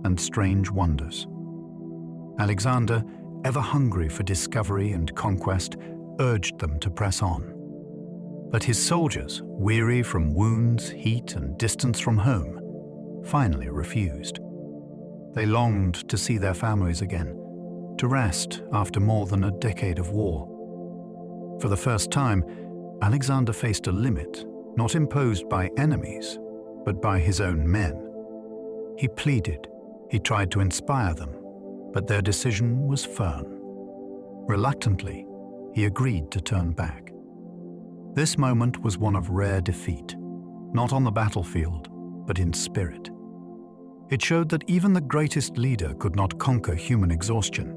and strange wonders. Alexander, ever hungry for discovery and conquest, urged them to press on. But his soldiers, weary from wounds, heat, and distance from home, finally refused. They longed to see their families again, to rest after more than a decade of war. For the first time, Alexander faced a limit, not imposed by enemies, but by his own men. He pleaded, he tried to inspire them, but their decision was firm. Reluctantly, he agreed to turn back. This moment was one of rare defeat, not on the battlefield, but in spirit. It showed that even the greatest leader could not conquer human exhaustion,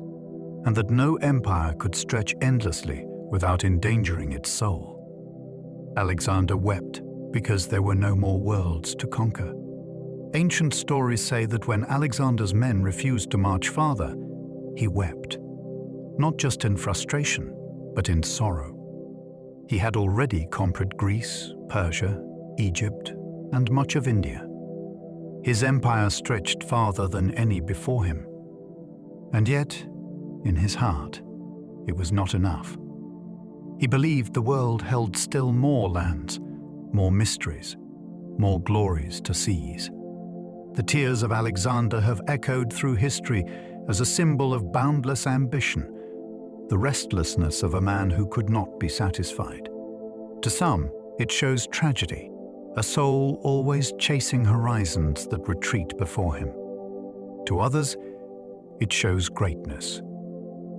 and that no empire could stretch endlessly without endangering its soul. Alexander wept because there were no more worlds to conquer. Ancient stories say that when Alexander's men refused to march farther, he wept, not just in frustration, but in sorrow. He had already conquered Greece, Persia, Egypt, and much of India. His empire stretched farther than any before him. And yet, in his heart, it was not enough. He believed the world held still more lands, more mysteries, more glories to seize. The tears of Alexander have echoed through history as a symbol of boundless ambition, the restlessness of a man who could not be satisfied. To some, it shows tragedy, a soul always chasing horizons that retreat before him. To others, it shows greatness,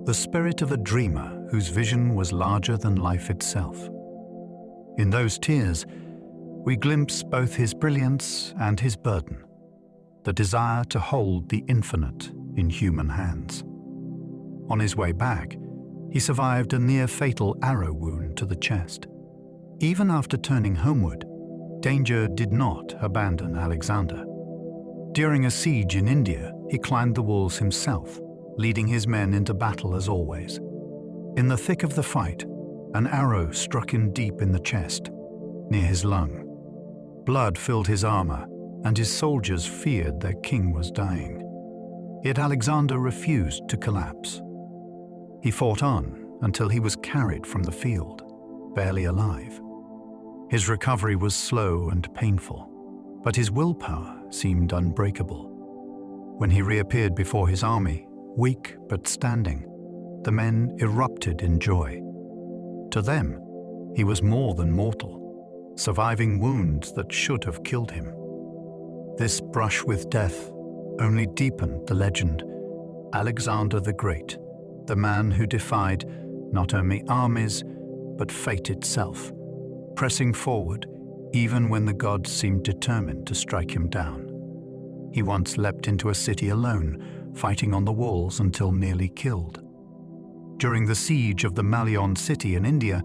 the spirit of a dreamer whose vision was larger than life itself. In those tears, we glimpse both his brilliance and his burden, the desire to hold the infinite in human hands. On his way back, he survived a near-fatal arrow wound to the chest. Even after turning homeward, danger did not abandon Alexander. During a siege in India, he climbed the walls himself, leading his men into battle as always. In the thick of the fight, an arrow struck him deep in the chest, near his lung. Blood filled his armor, and his soldiers feared their king was dying. Yet Alexander refused to collapse. He fought on until he was carried from the field, barely alive. His recovery was slow and painful, but his willpower seemed unbreakable. When he reappeared before his army, weak but standing, the men erupted in joy. To them, he was more than mortal, surviving wounds that should have killed him. This brush with death only deepened the legend. Alexander the Great, the man who defied not only armies, but fate itself, pressing forward even when the gods seemed determined to strike him down. He once leapt into a city alone, fighting on the walls until nearly killed. During the siege of the Malian city in India,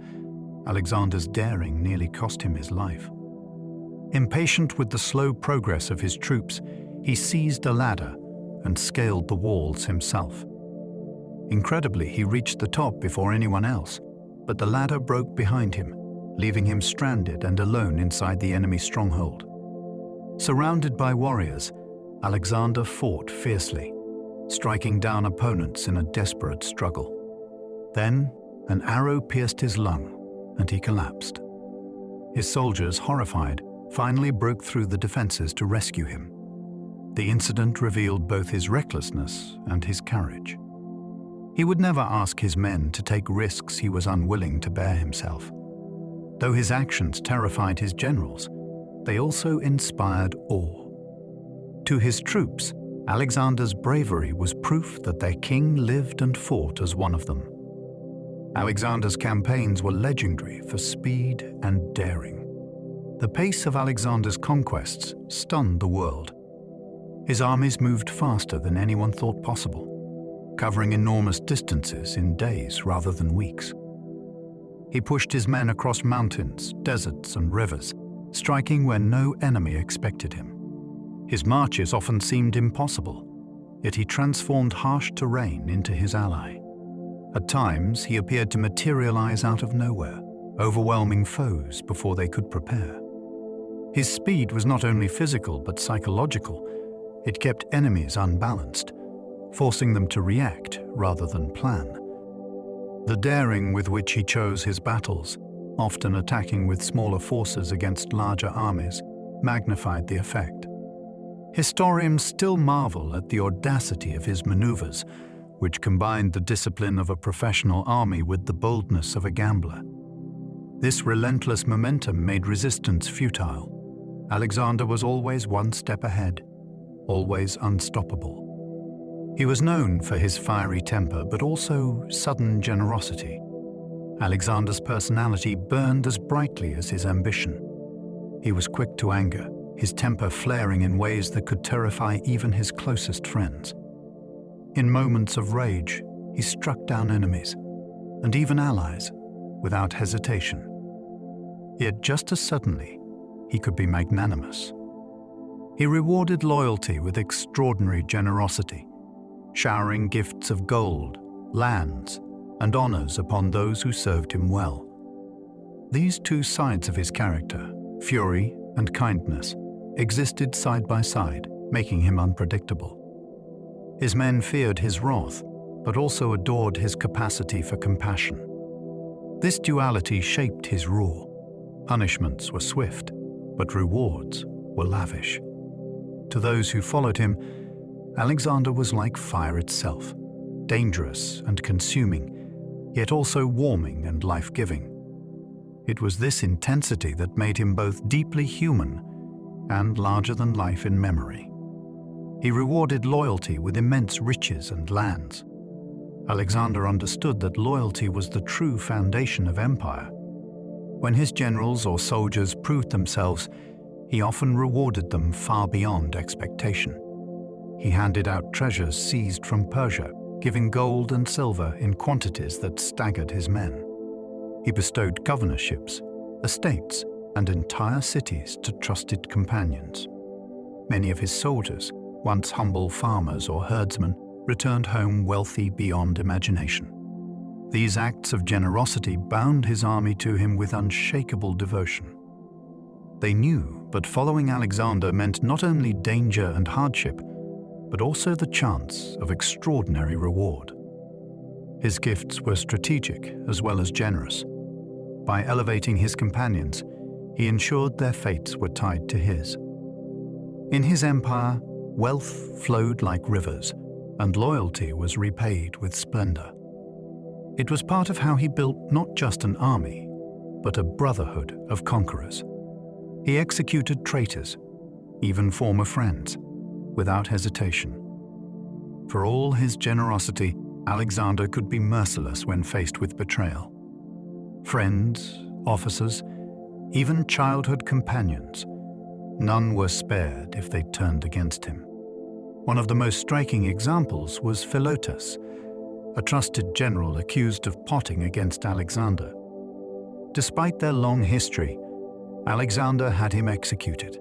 Alexander's daring nearly cost him his life. Impatient with the slow progress of his troops, he seized a ladder and scaled the walls himself. Incredibly, he reached the top before anyone else, but the ladder broke behind him, leaving him stranded and alone inside the enemy stronghold. Surrounded by warriors, Alexander fought fiercely, striking down opponents in a desperate struggle. Then, an arrow pierced his lung, and he collapsed. His soldiers, horrified, finally broke through the defenses to rescue him. The incident revealed both his recklessness and his courage. He would never ask his men to take risks he was unwilling to bear himself. Though his actions terrified his generals, they also inspired awe. To his troops, Alexander's bravery was proof that their king lived and fought as one of them. Alexander's campaigns were legendary for speed and daring. The pace of Alexander's conquests stunned the world. His armies moved faster than anyone thought possible, covering enormous distances in days rather than weeks. He pushed his men across mountains, deserts, and rivers, striking where no enemy expected him. His marches often seemed impossible, yet he transformed harsh terrain into his ally. At times, he appeared to materialize out of nowhere, overwhelming foes before they could prepare. His speed was not only physical but psychological. It kept enemies unbalanced, forcing them to react rather than plan. The daring with which he chose his battles, often attacking with smaller forces against larger armies, magnified the effect. Historians still marvel at the audacity of his maneuvers, which combined the discipline of a professional army with the boldness of a gambler. This relentless momentum made resistance futile. Alexander was always one step ahead, always unstoppable. He was known for his fiery temper, but also sudden generosity. Alexander's personality burned as brightly as his ambition. He was quick to anger, his temper flaring in ways that could terrify even his closest friends. In moments of rage, he struck down enemies, and even allies, without hesitation. Yet just as suddenly, he could be magnanimous. He rewarded loyalty with extraordinary generosity, showering gifts of gold, lands, and honors upon those who served him well. These two sides of his character, fury and kindness, existed side by side, making him unpredictable. His men feared his wrath, but also adored his capacity for compassion. This duality shaped his rule. Punishments were swift, but rewards were lavish. To those who followed him, Alexander was like fire itself, dangerous and consuming, yet also warming and life-giving. It was this intensity that made him both deeply human and larger than life in memory. He rewarded loyalty with immense riches and lands. Alexander understood that loyalty was the true foundation of empire. When his generals or soldiers proved themselves, he often rewarded them far beyond expectation. He handed out treasures seized from Persia, giving gold and silver in quantities that staggered his men. He bestowed governorships, estates, and entire cities to trusted companions. Many of his soldiers, once humble farmers or herdsmen, returned home wealthy beyond imagination. These acts of generosity bound his army to him with unshakable devotion. They knew that following Alexander meant not only danger and hardship, but also the chance of extraordinary reward. His gifts were strategic as well as generous. By elevating his companions, he ensured their fates were tied to his. In his empire, wealth flowed like rivers, and loyalty was repaid with splendor. It was part of how he built not just an army, but a brotherhood of conquerors. He executed traitors, even former friends, without hesitation. For all his generosity, Alexander could be merciless when faced with betrayal. Friends, officers, even childhood companions, none were spared if they turned against him. One of the most striking examples was Philotas, a trusted general accused of plotting against Alexander. Despite their long history, Alexander had him executed,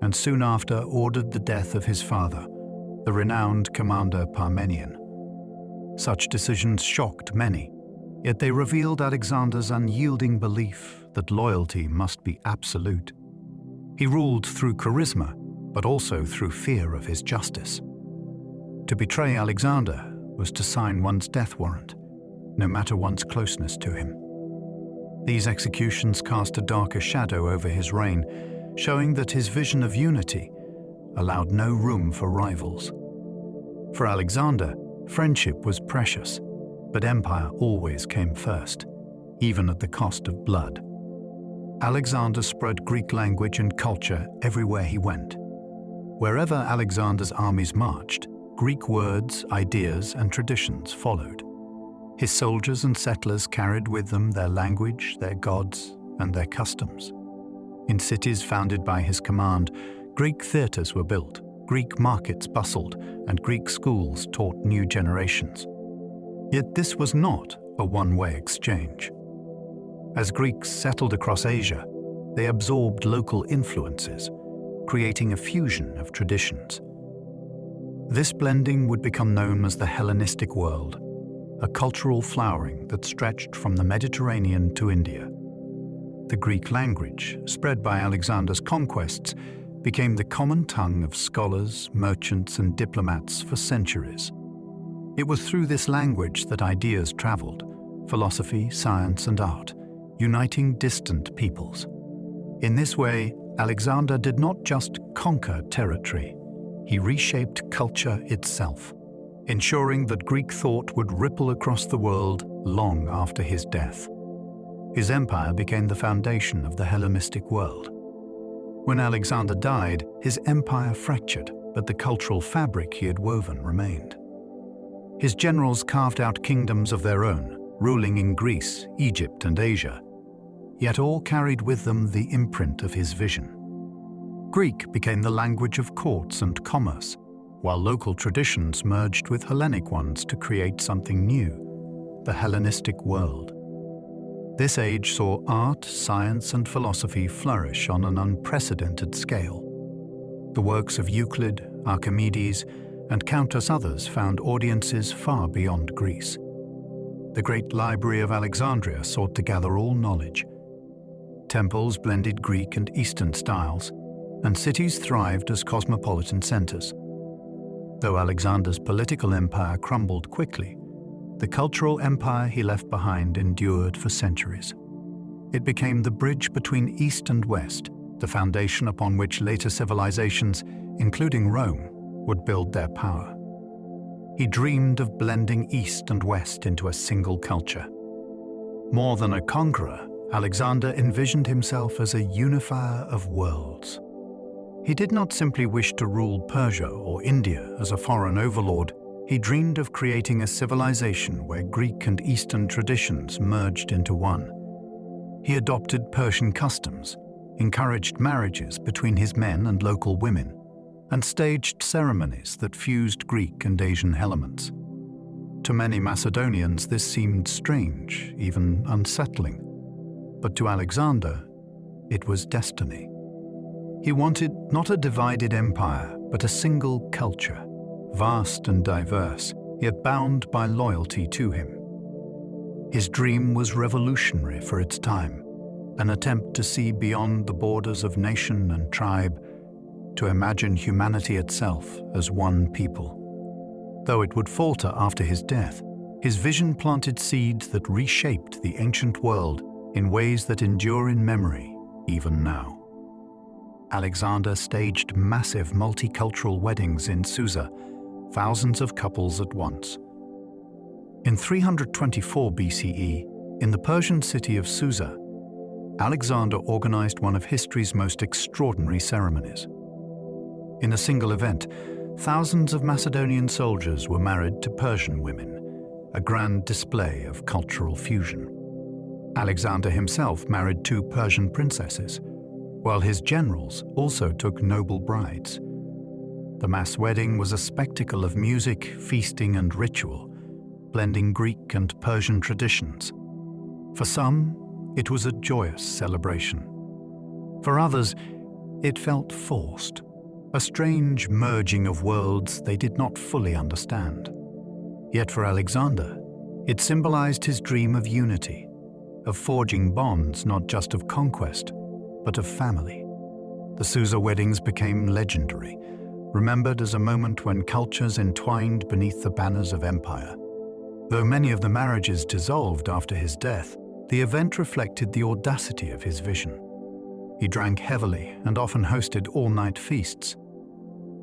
and soon after ordered the death of his father, the renowned commander Parmenion. Such decisions shocked many, yet they revealed Alexander's unyielding belief that loyalty must be absolute. He ruled through charisma, but also through fear of his justice. To betray Alexander was to sign one's death warrant, no matter one's closeness to him. These executions cast a darker shadow over his reign, showing that his vision of unity allowed no room for rivals. For Alexander, friendship was precious, but empire always came first, even at the cost of blood. Alexander spread Greek language and culture everywhere he went. Wherever Alexander's armies marched, Greek words, ideas, and traditions followed. His soldiers and settlers carried with them their language, their gods, and their customs. In cities founded by his command, Greek theaters were built, Greek markets bustled, and Greek schools taught new generations. Yet this was not a one-way exchange. As Greeks settled across Asia, they absorbed local influences, creating a fusion of traditions. This blending would become known as the Hellenistic world, a cultural flowering that stretched from the Mediterranean to India. The Greek language, spread by Alexander's conquests, became the common tongue of scholars, merchants, and diplomats for centuries. It was through this language that ideas traveled, philosophy, science, and art, uniting distant peoples. In this way, Alexander did not just conquer territory, he reshaped culture itself, ensuring that Greek thought would ripple across the world long after his death. His empire became the foundation of the Hellenistic world. When Alexander died, his empire fractured, but the cultural fabric he had woven remained. His generals carved out kingdoms of their own, ruling in Greece, Egypt, and Asia, yet all carried with them the imprint of his vision. Greek became the language of courts and commerce, while local traditions merged with Hellenic ones to create something new, the Hellenistic world. This age saw art, science, and philosophy flourish on an unprecedented scale. The works of Euclid, Archimedes, and countless others found audiences far beyond Greece. The great library of Alexandria sought to gather all knowledge. Temples blended Greek and Eastern styles, and cities thrived as cosmopolitan centers. Though Alexander's political empire crumbled quickly, the cultural empire he left behind endured for centuries. It became the bridge between East and West, the foundation upon which later civilizations, including Rome, would build their power. He dreamed of blending East and West into a single culture. More than a conqueror, Alexander envisioned himself as a unifier of worlds. He did not simply wish to rule Persia or India as a foreign overlord. He dreamed of creating a civilization where Greek and Eastern traditions merged into one. He adopted Persian customs, encouraged marriages between his men and local women, and staged ceremonies that fused Greek and Asian elements. To many Macedonians, this seemed strange, even unsettling. But to Alexander, it was destiny. He wanted not a divided empire, but a single culture, vast and diverse, yet bound by loyalty to him. His dream was revolutionary for its time, an attempt to see beyond the borders of nation and tribe, to imagine humanity itself as one people. Though it would falter after his death, his vision planted seeds that reshaped the ancient world in ways that endure in memory even now. Alexander staged massive multicultural weddings in Susa, thousands of couples at once. In 324 BCE, in the Persian city of Susa, Alexander organized one of history's most extraordinary ceremonies. In a single event, thousands of Macedonian soldiers were married to Persian women, a grand display of cultural fusion. Alexander himself married 2 Persian princesses, while his generals also took noble brides. The mass wedding was a spectacle of music, feasting, and ritual, blending Greek and Persian traditions. For some, it was a joyous celebration. For others, it felt forced, a strange merging of worlds they did not fully understand. Yet for Alexander, it symbolized his dream of unity, of forging bonds not just of conquest, but of family. The Susa weddings became legendary, remembered as a moment when cultures entwined beneath the banners of empire. Though many of the marriages dissolved after his death, the event reflected the audacity of his vision. He drank heavily and often hosted all-night feasts.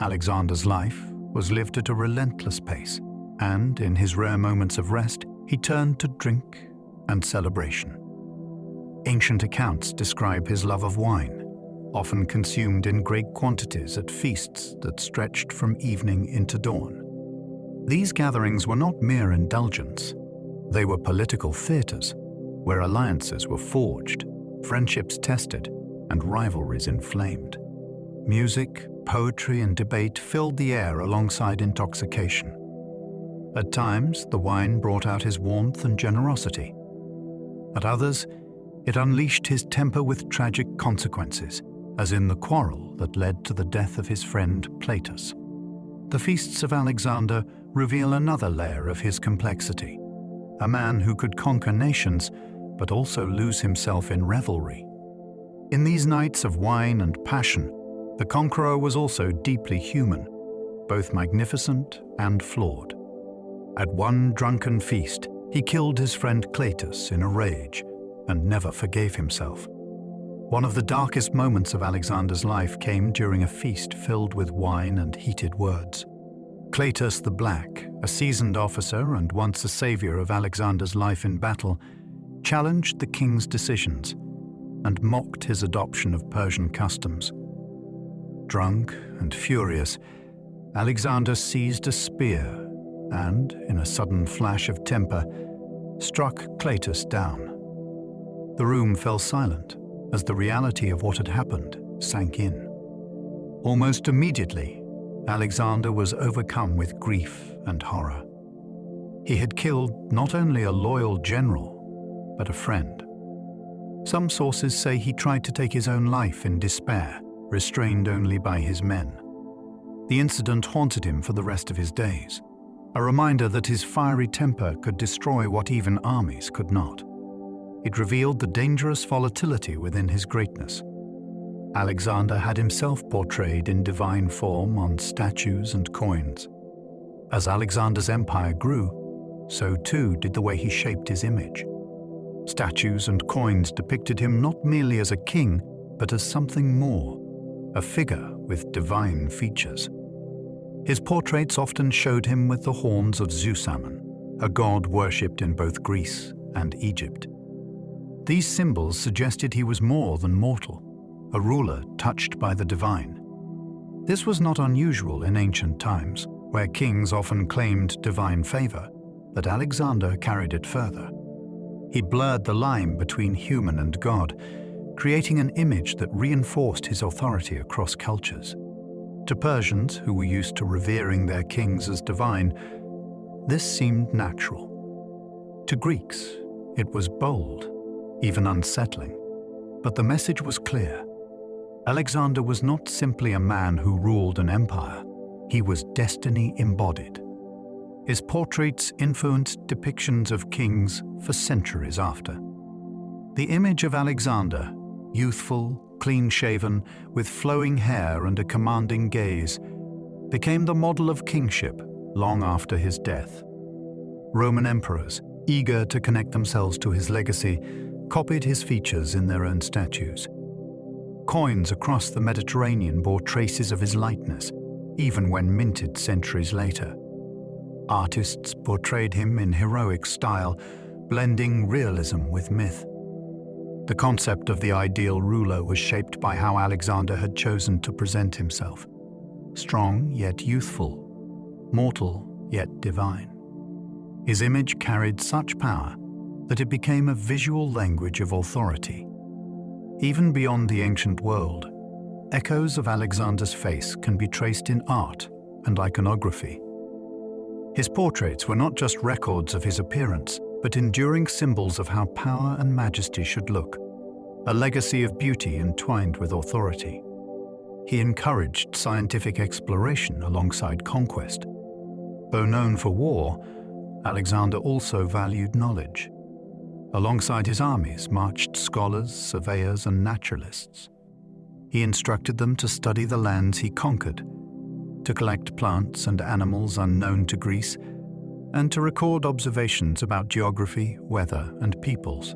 Alexander's life was lived at a relentless pace, and in his rare moments of rest, he turned to drink and celebration. Ancient accounts describe his love of wine, often consumed in great quantities at feasts that stretched from evening into dawn. These gatherings were not mere indulgence. They were political theaters, where alliances were forged, friendships tested, and rivalries inflamed. Music, poetry, and debate filled the air alongside intoxication. At times, the wine brought out his warmth and generosity. At others, it unleashed his temper with tragic consequences, as in the quarrel that led to the death of his friend Platus. The feasts of Alexander reveal another layer of his complexity, a man who could conquer nations, but also lose himself in revelry. In these nights of wine and passion, the conqueror was also deeply human, both magnificent and flawed. At one drunken feast, he killed his friend Cletus in a rage, and never forgave himself. One of the darkest moments of Alexander's life came during a feast filled with wine and heated words. Cleitus the Black, a seasoned officer and once a savior of Alexander's life in battle, challenged the king's decisions and mocked his adoption of Persian customs. Drunk and furious, Alexander seized a spear and, in a sudden flash of temper, struck Cleitus down. The room fell silent as the reality of what had happened sank in. Almost immediately, Alexander was overcome with grief and horror. He had killed not only a loyal general, but a friend. Some sources say he tried to take his own life in despair, restrained only by his men. The incident haunted him for the rest of his days, a reminder that his fiery temper could destroy what even armies could not. It revealed the dangerous volatility within his greatness. Alexander had himself portrayed in divine form on statues and coins. As Alexander's empire grew, so too did the way he shaped his image. Statues and coins depicted him not merely as a king, but as something more, a figure with divine features. His portraits often showed him with the horns of Zeus-Ammon, a god worshipped in both Greece and Egypt. These symbols suggested he was more than mortal, a ruler touched by the divine. This was not unusual in ancient times, where kings often claimed divine favor, but Alexander carried it further. He blurred the line between human and God, creating an image that reinforced his authority across cultures. To Persians, who were used to revering their kings as divine, this seemed natural. To Greeks, it was bold, even unsettling. But the message was clear. Alexander was not simply a man who ruled an empire. He was destiny embodied. His portraits influenced depictions of kings for centuries after. The image of Alexander, youthful, clean-shaven, with flowing hair and a commanding gaze, became the model of kingship long after his death. Roman emperors, eager to connect themselves to his legacy, copied his features in their own statues. Coins across the Mediterranean bore traces of his likeness, even when minted centuries later. Artists portrayed him in heroic style, blending realism with myth. The concept of the ideal ruler was shaped by how Alexander had chosen to present himself. Strong yet youthful, mortal yet divine. His image carried such power that it became a visual language of authority. Even beyond the ancient world, echoes of Alexander's face can be traced in art and iconography. His portraits were not just records of his appearance, but enduring symbols of how power and majesty should look, a legacy of beauty entwined with authority. He encouraged scientific exploration alongside conquest. Though known for war, Alexander also valued knowledge. Alongside his armies marched scholars, surveyors, and naturalists. He instructed them to study the lands he conquered, to collect plants and animals unknown to Greece, and to record observations about geography, weather, and peoples.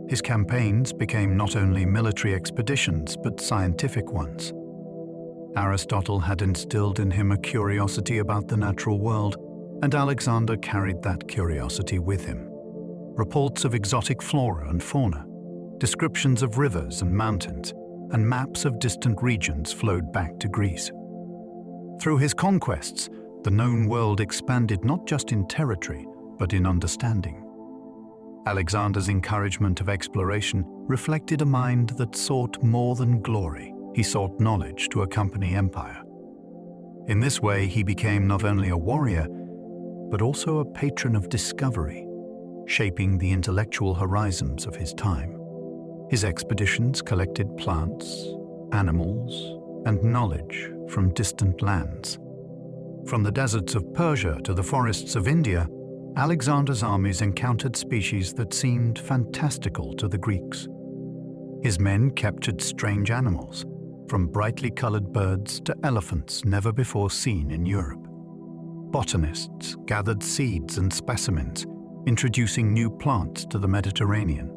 His campaigns became not only military expeditions, but scientific ones. Aristotle had instilled in him a curiosity about the natural world, and Alexander carried that curiosity with him. Reports of exotic flora and fauna, descriptions of rivers and mountains, and maps of distant regions flowed back to Greece. Through his conquests, the known world expanded not just in territory, but in understanding. Alexander's encouragement of exploration reflected a mind that sought more than glory. He sought knowledge to accompany empire. In this way, he became not only a warrior, but also a patron of discovery, shaping the intellectual horizons of his time. His expeditions collected plants, animals, and knowledge from distant lands. From the deserts of Persia to the forests of India, Alexander's armies encountered species that seemed fantastical to the Greeks. His men captured strange animals, from brightly colored birds to elephants never before seen in Europe. Botanists gathered seeds and specimens, introducing new plants to the Mediterranean.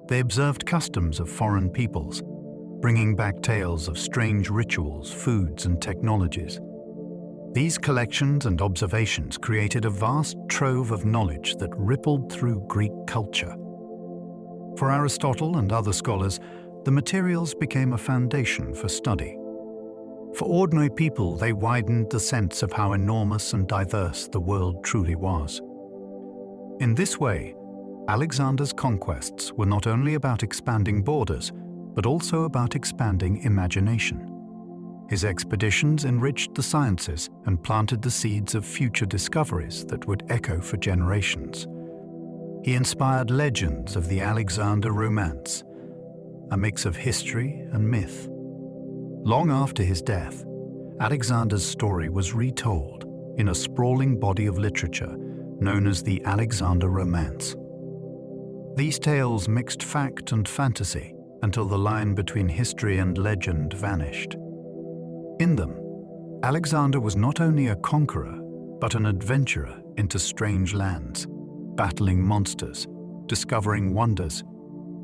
They observed customs of foreign peoples, bringing back tales of strange rituals, foods, and technologies. These collections and observations created a vast trove of knowledge that rippled through Greek culture. For Aristotle and other scholars, the materials became a foundation for study. For ordinary people, they widened the sense of how enormous and diverse the world truly was. In this way, Alexander's conquests were not only about expanding borders, but also about expanding imagination. His expeditions enriched the sciences and planted the seeds of future discoveries that would echo for generations. He inspired legends of the Alexander Romance, a mix of history and myth. Long after his death, Alexander's story was retold in a sprawling body of literature known as the Alexander Romance. These tales mixed fact and fantasy until the line between history and legend vanished. In them, Alexander was not only a conqueror, but an adventurer into strange lands, battling monsters, discovering wonders,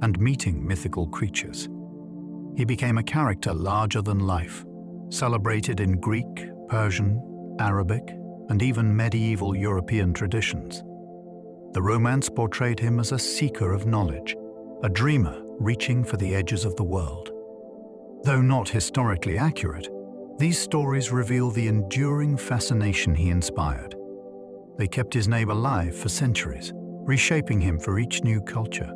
and meeting mythical creatures. He became a character larger than life, celebrated in Greek, Persian, Arabic, and even medieval European traditions. The romance portrayed him as a seeker of knowledge, a dreamer reaching for the edges of the world. Though not historically accurate, these stories reveal the enduring fascination he inspired. They kept his name alive for centuries, reshaping him for each new culture.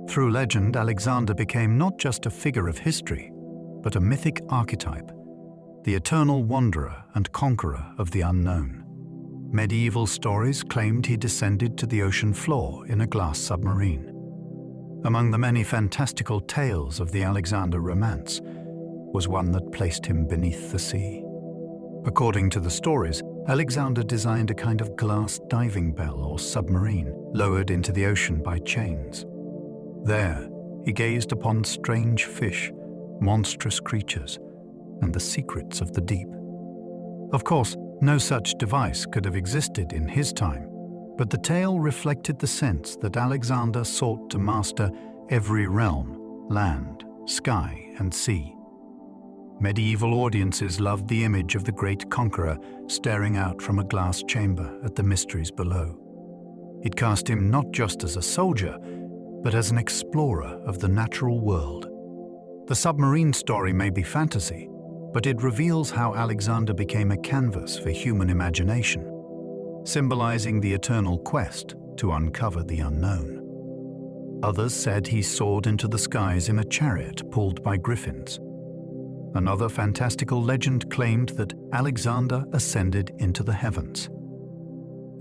Through legend, Alexander became not just a figure of history, but a mythic archetype, the eternal wanderer and conqueror of the unknown. Medieval stories claimed he descended to the ocean floor in a glass submarine. Among the many fantastical tales of the Alexander Romance was one that placed him beneath the sea. According to the stories, Alexander designed a kind of glass diving bell or submarine lowered into the ocean by chains. There, he gazed upon strange fish, monstrous creatures, and the secrets of the deep. Of course, no such device could have existed in his time, but the tale reflected the sense that Alexander sought to master every realm, land, sky, and sea. Medieval audiences loved the image of the great conqueror staring out from a glass chamber at the mysteries below. It cast him not just as a soldier, but as an explorer of the natural world. The submarine story may be fantasy, but it reveals how Alexander became a canvas for human imagination, symbolizing the eternal quest to uncover the unknown. Others said he soared into the skies in a chariot pulled by griffins. Another fantastical legend claimed that Alexander ascended into the heavens.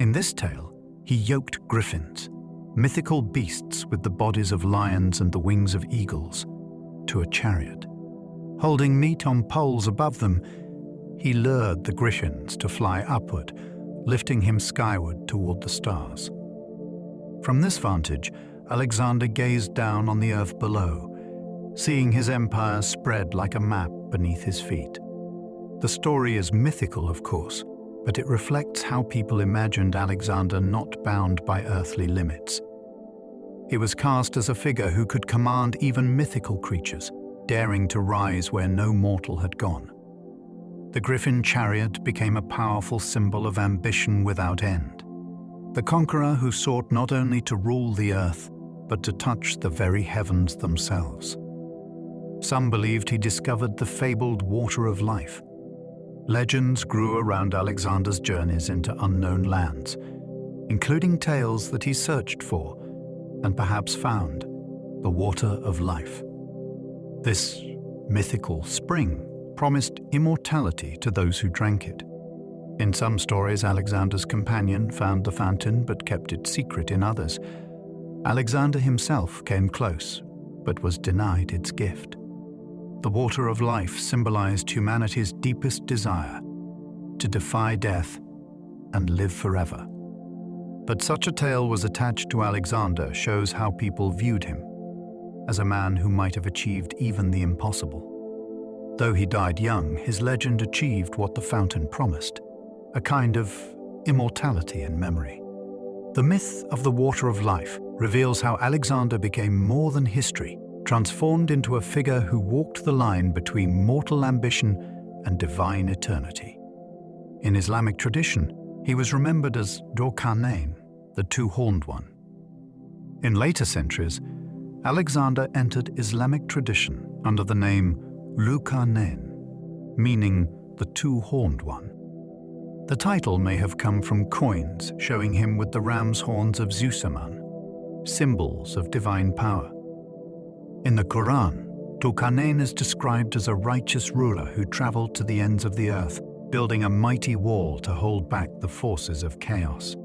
In this tale, he yoked griffins, mythical beasts with the bodies of lions and the wings of eagles, to a chariot. Holding meat on poles above them, he lured the griffins to fly upward, lifting him skyward toward the stars. From this vantage, Alexander gazed down on the earth below, seeing his empire spread like a map beneath his feet. The story is mythical, of course, but it reflects how people imagined Alexander not bound by earthly limits. He was cast as a figure who could command even mythical creatures, daring to rise where no mortal had gone. The griffin chariot became a powerful symbol of ambition without end. The conqueror who sought not only to rule the earth, but to touch the very heavens themselves. Some believed he discovered the fabled water of life. Legends grew around Alexander's journeys into unknown lands, including tales that he searched for, and perhaps found, the water of life. This mythical spring promised immortality to those who drank it. In some stories, Alexander's companion found the fountain but kept it secret in others. Alexander himself came close, but was denied its gift. The water of life symbolized humanity's deepest desire, to defy death and live forever. But such a tale was attached to Alexander shows how people viewed him, as a man who might have achieved even the impossible. Though he died young, his legend achieved what the fountain promised, a kind of immortality in memory. The myth of the water of life reveals how Alexander became more than history, transformed into a figure who walked the line between mortal ambition and divine eternity. In Islamic tradition, he was remembered as Dhul-Qarnayn, the two-horned one. In later centuries, Alexander entered Islamic tradition under the name Dhul-Qarnayn, meaning the two-horned one. The title may have come from coins showing him with the ram's horns of Zeusaman, symbols of divine power. In the Quran, Dhul-Qarnayn is described as a righteous ruler who traveled to the ends of the earth, building a mighty wall to hold back the forces of chaos.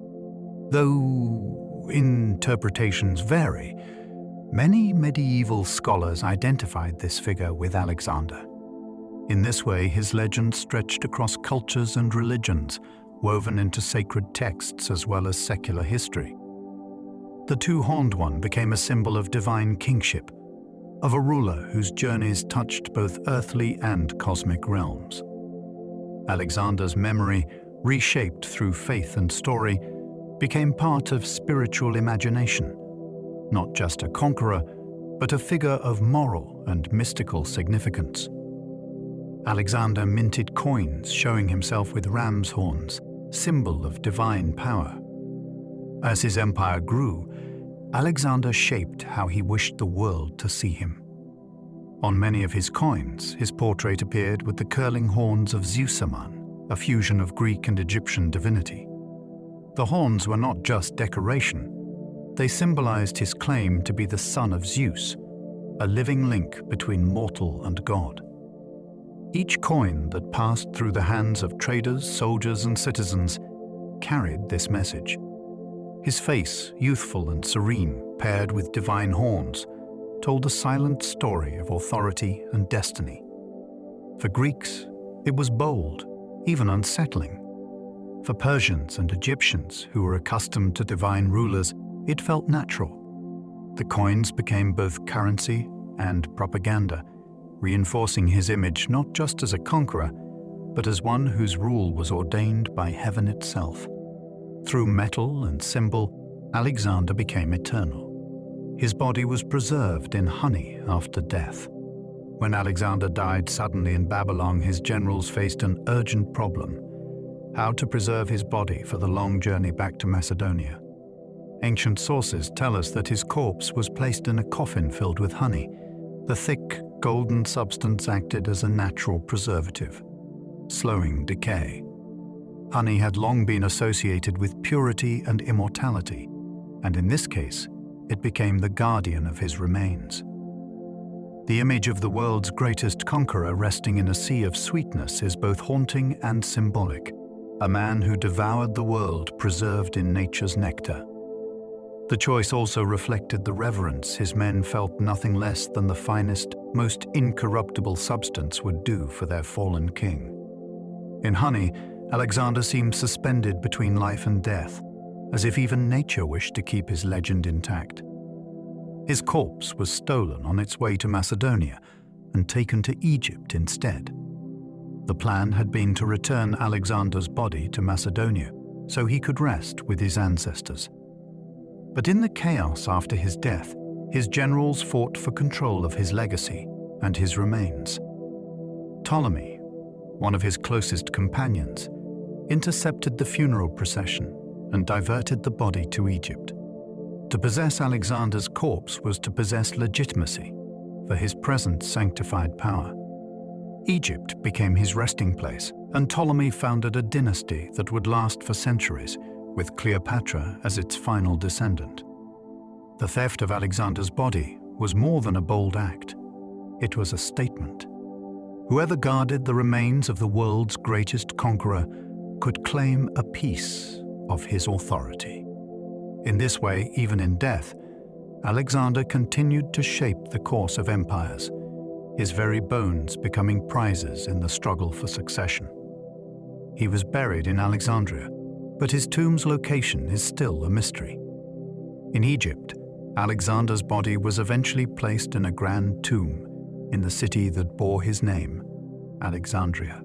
Though interpretations vary, many medieval scholars identified this figure with Alexander. In this way, his legend stretched across cultures and religions, woven into sacred texts as well as secular history. The two-horned one became a symbol of divine kingship, of a ruler whose journeys touched both earthly and cosmic realms. Alexander's memory, reshaped through faith and story, became part of spiritual imagination, not just a conqueror, but a figure of moral and mystical significance. Alexander minted coins showing himself with ram's horns, symbol of divine power. As his empire grew, Alexander shaped how he wished the world to see him. On many of his coins, his portrait appeared with the curling horns of Zeusaman, a fusion of Greek and Egyptian divinity. The horns were not just decoration, they symbolized his claim to be the son of Zeus, a living link between mortal and God. Each coin that passed through the hands of traders, soldiers, and citizens carried this message. His face, youthful and serene, paired with divine horns, told a silent story of authority and destiny. For Greeks, it was bold, even unsettling. For Persians and Egyptians, who were accustomed to divine rulers, it felt natural. The coins became both currency and propaganda, reinforcing his image not just as a conqueror, but as one whose rule was ordained by heaven itself. Through metal and symbol, Alexander became eternal. His body was preserved in honey after death. When Alexander died suddenly in Babylon, his generals faced an urgent problem: how to preserve his body for the long journey back to Macedonia. Ancient sources tell us that his corpse was placed in a coffin filled with honey. The thick, golden substance acted as a natural preservative, slowing decay. Honey had long been associated with purity and immortality, and in this case, it became the guardian of his remains. The image of the world's greatest conqueror resting in a sea of sweetness is both haunting and symbolic, a man who devoured the world preserved in nature's nectar. The choice also reflected the reverence his men felt nothing less than the finest, most incorruptible substance would do for their fallen king. In honey, Alexander seemed suspended between life and death, as if even nature wished to keep his legend intact. His corpse was stolen on its way to Macedonia and taken to Egypt instead. The plan had been to return Alexander's body to Macedonia so he could rest with his ancestors. But in the chaos after his death, his generals fought for control of his legacy and his remains. Ptolemy, one of his closest companions, intercepted the funeral procession and diverted the body to Egypt. To possess Alexander's corpse was to possess legitimacy, for his presence sanctified power. Egypt became his resting place, and Ptolemy founded a dynasty that would last for centuries, with Cleopatra as its final descendant. The theft of Alexander's body was more than a bold act. It was a statement. Whoever guarded the remains of the world's greatest conqueror could claim a piece of his authority. In this way, even in death, Alexander continued to shape the course of empires, his very bones becoming prizes in the struggle for succession. He was buried in Alexandria, but his tomb's location is still a mystery. In Egypt, Alexander's body was eventually placed in a grand tomb in the city that bore his name, Alexandria.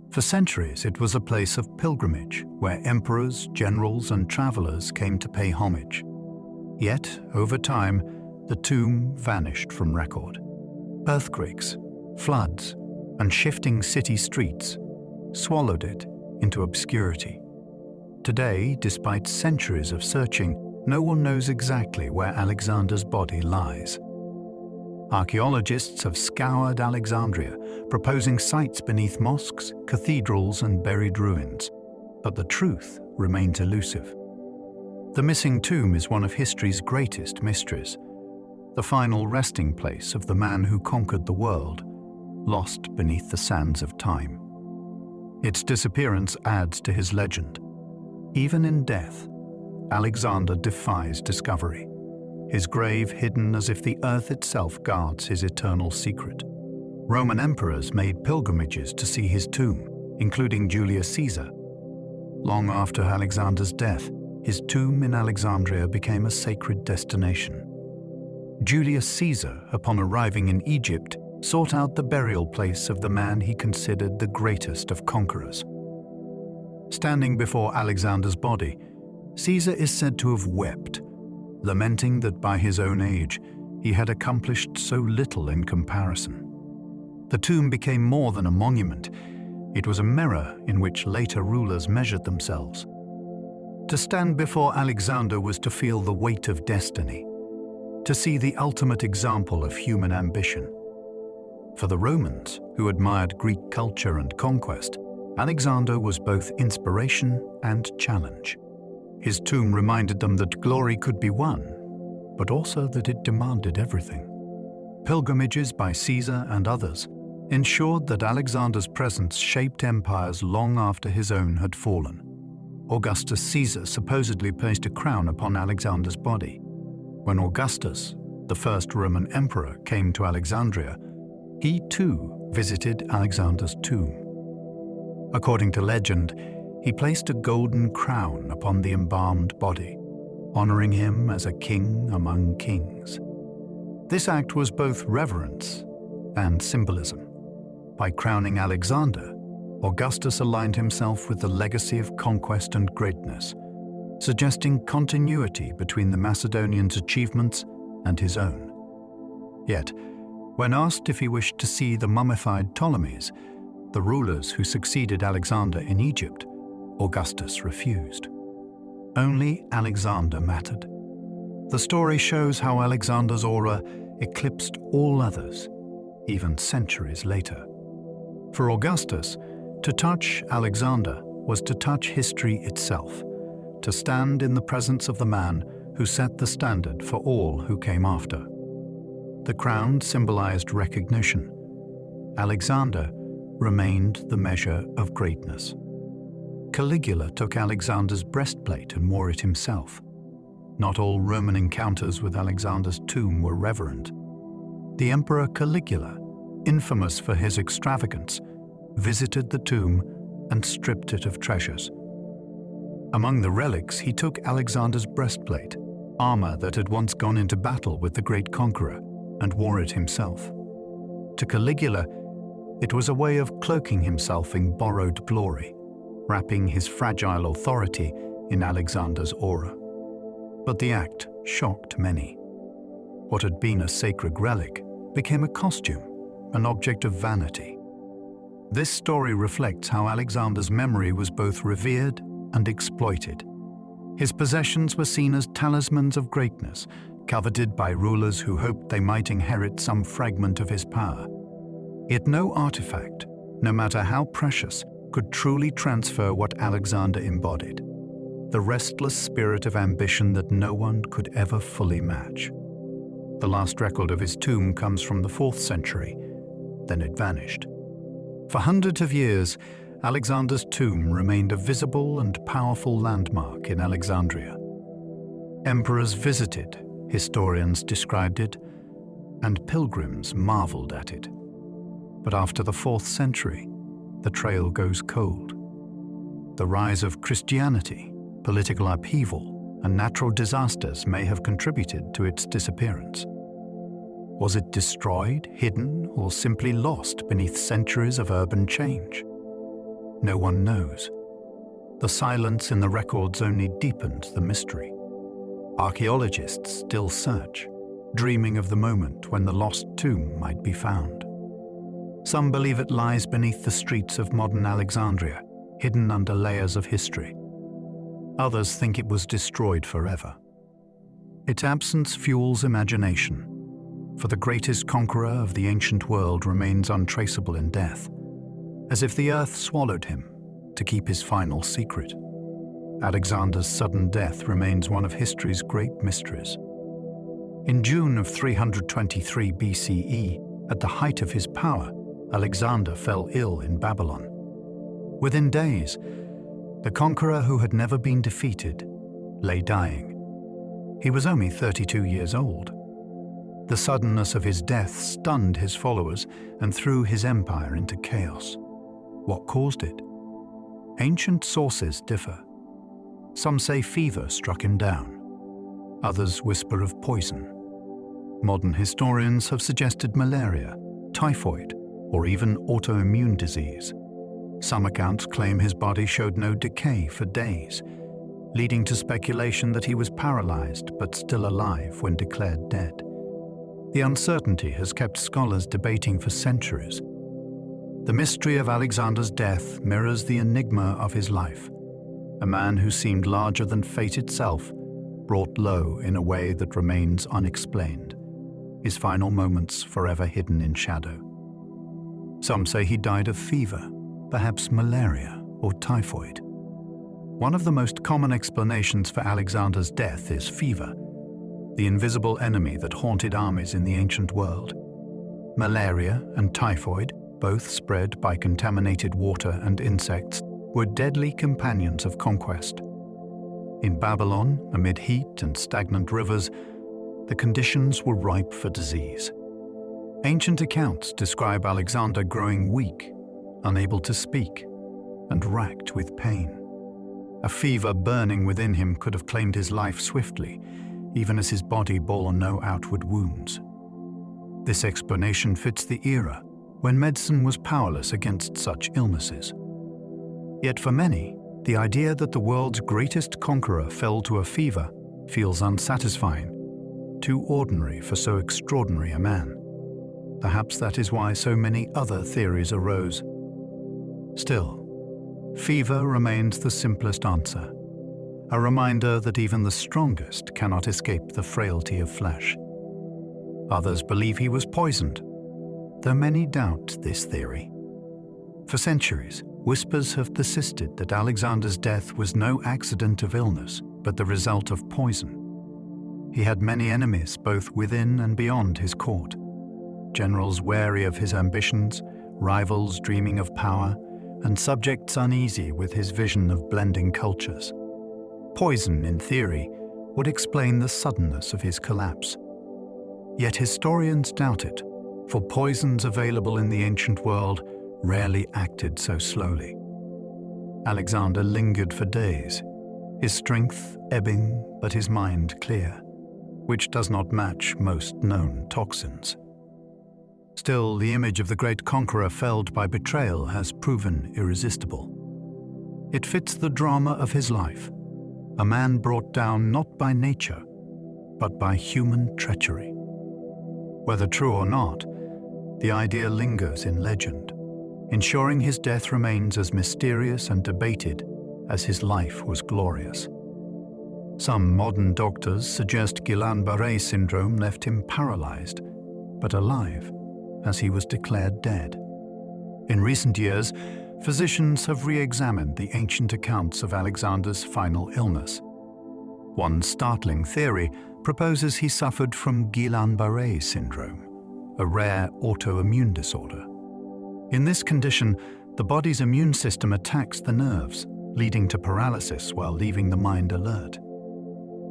For centuries, it was a place of pilgrimage where emperors, generals, and travelers came to pay homage. Yet, over time, the tomb vanished from record. Earthquakes, floods, and shifting city streets swallowed it into obscurity. Today, despite centuries of searching, no one knows exactly where Alexander's body lies. Archaeologists have scoured Alexandria, proposing sites beneath mosques, cathedrals, and buried ruins, but the truth remains elusive. The missing tomb is one of history's greatest mysteries, the final resting place of the man who conquered the world, lost beneath the sands of time. Its disappearance adds to his legend. Even in death, Alexander defies discovery, his grave hidden as if the earth itself guards his eternal secret. Roman emperors made pilgrimages to see his tomb, including Julius Caesar. Long after Alexander's death, his tomb in Alexandria became a sacred destination. Julius Caesar, upon arriving in Egypt, sought out the burial place of the man he considered the greatest of conquerors. Standing before Alexander's body, Caesar is said to have wept, lamenting that by his own age, he had accomplished so little in comparison. The tomb became more than a monument. It was a mirror in which later rulers measured themselves. To stand before Alexander was to feel the weight of destiny, to see the ultimate example of human ambition. For the Romans, who admired Greek culture and conquest, Alexander was both inspiration and challenge. His tomb reminded them that glory could be won, but also that it demanded everything. Pilgrimages by Caesar and others ensured that Alexander's presence shaped empires long after his own had fallen. Augustus Caesar supposedly placed a crown upon Alexander's body. When Augustus, the first Roman emperor, came to Alexandria, he too visited Alexander's tomb. According to legend, he placed a golden crown upon the embalmed body, honoring him as a king among kings. This act was both reverence and symbolism. By crowning Alexander, Augustus aligned himself with the legacy of conquest and greatness, suggesting continuity between the Macedonians' achievements and his own. Yet, when asked if he wished to see the mummified Ptolemies, the rulers who succeeded Alexander in Egypt, Augustus refused. Only Alexander mattered. The story shows how Alexander's aura eclipsed all others, even centuries later. For Augustus, to touch Alexander was to touch history itself, to stand in the presence of the man who set the standard for all who came after. The crown symbolized recognition. Alexander remained the measure of greatness. Caligula took Alexander's breastplate and wore it himself. Not all Roman encounters with Alexander's tomb were reverent. The Emperor Caligula, infamous for his extravagance, visited the tomb and stripped it of treasures. Among the relics, he took Alexander's breastplate, armor that had once gone into battle with the great conqueror, and wore it himself. To Caligula, it was a way of cloaking himself in borrowed glory, wrapping his fragile authority in Alexander's aura. But the act shocked many. What had been a sacred relic became a costume, an object of vanity. This story reflects how Alexander's memory was both revered and exploited. His possessions were seen as talismans of greatness, coveted by rulers who hoped they might inherit some fragment of his power. Yet no artifact, no matter how precious, could truly transfer what Alexander embodied, the restless spirit of ambition that no one could ever fully match. The last record of his tomb comes from the 4th century, then it vanished. For hundreds of years, Alexander's tomb remained a visible and powerful landmark in Alexandria. Emperors visited, historians described it, and pilgrims marveled at it. But after the 4th century, the trail goes cold. The rise of Christianity, political upheaval, and natural disasters may have contributed to its disappearance. Was it destroyed, hidden, or simply lost beneath centuries of urban change? No one knows. The silence in the records only deepened the mystery. Archaeologists still search, dreaming of the moment when the lost tomb might be found. Some believe it lies beneath the streets of modern Alexandria, hidden under layers of history. Others think it was destroyed forever. Its absence fuels imagination, for the greatest conqueror of the ancient world remains untraceable in death, as if the earth swallowed him to keep his final secret. Alexander's sudden death remains one of history's great mysteries. In June of 323 BCE, at the height of his power, Alexander fell ill in Babylon. Within days, the conqueror who had never been defeated lay dying. He was only 32 years old. The suddenness of his death stunned his followers and threw his empire into chaos. What caused it? Ancient sources differ. Some say fever struck him down. Others whisper of poison. Modern historians have suggested malaria, typhoid, or even autoimmune disease. Some accounts claim his body showed no decay for days, leading to speculation that he was paralyzed but still alive when declared dead. The uncertainty has kept scholars debating for centuries. The mystery of Alexander's death mirrors the enigma of his life. A man who seemed larger than fate itself, brought low in a way that remains unexplained, his final moments forever hidden in shadow. Some say he died of fever, perhaps malaria or typhoid. One of the most common explanations for Alexander's death is fever, the invisible enemy that haunted armies in the ancient world. Malaria and typhoid, both spread by contaminated water and insects, were deadly companions of conquest. In Babylon, amid heat and stagnant rivers, the conditions were ripe for disease. Ancient accounts describe Alexander growing weak, unable to speak, and racked with pain. A fever burning within him could have claimed his life swiftly, even as his body bore no outward wounds. This explanation fits the era when medicine was powerless against such illnesses. Yet for many, the idea that the world's greatest conqueror fell to a fever feels unsatisfying, too ordinary for so extraordinary a man. Perhaps that is why so many other theories arose. Still, fever remains the simplest answer, a reminder that even the strongest cannot escape the frailty of flesh. Others believe he was poisoned, though many doubt this theory. For centuries, whispers have persisted that Alexander's death was no accident of illness, but the result of poison. He had many enemies both within and beyond his court. Generals wary of his ambitions, rivals dreaming of power, and subjects uneasy with his vision of blending cultures. Poison, in theory, would explain the suddenness of his collapse. Yet historians doubt it, for poisons available in the ancient world rarely acted so slowly. Alexander lingered for days, his strength ebbing but his mind clear, which does not match most known toxins. Still, the image of the great conqueror felled by betrayal has proven irresistible. It fits the drama of his life, a man brought down not by nature, but by human treachery. Whether true or not, the idea lingers in legend, ensuring his death remains as mysterious and debated as his life was glorious. Some modern doctors suggest Guillain-Barré syndrome left him paralyzed, but alive, as he was declared dead. In recent years, physicians have re-examined the ancient accounts of Alexander's final illness. One startling theory proposes he suffered from Guillain-Barré syndrome, a rare autoimmune disorder. In this condition, the body's immune system attacks the nerves, leading to paralysis while leaving the mind alert.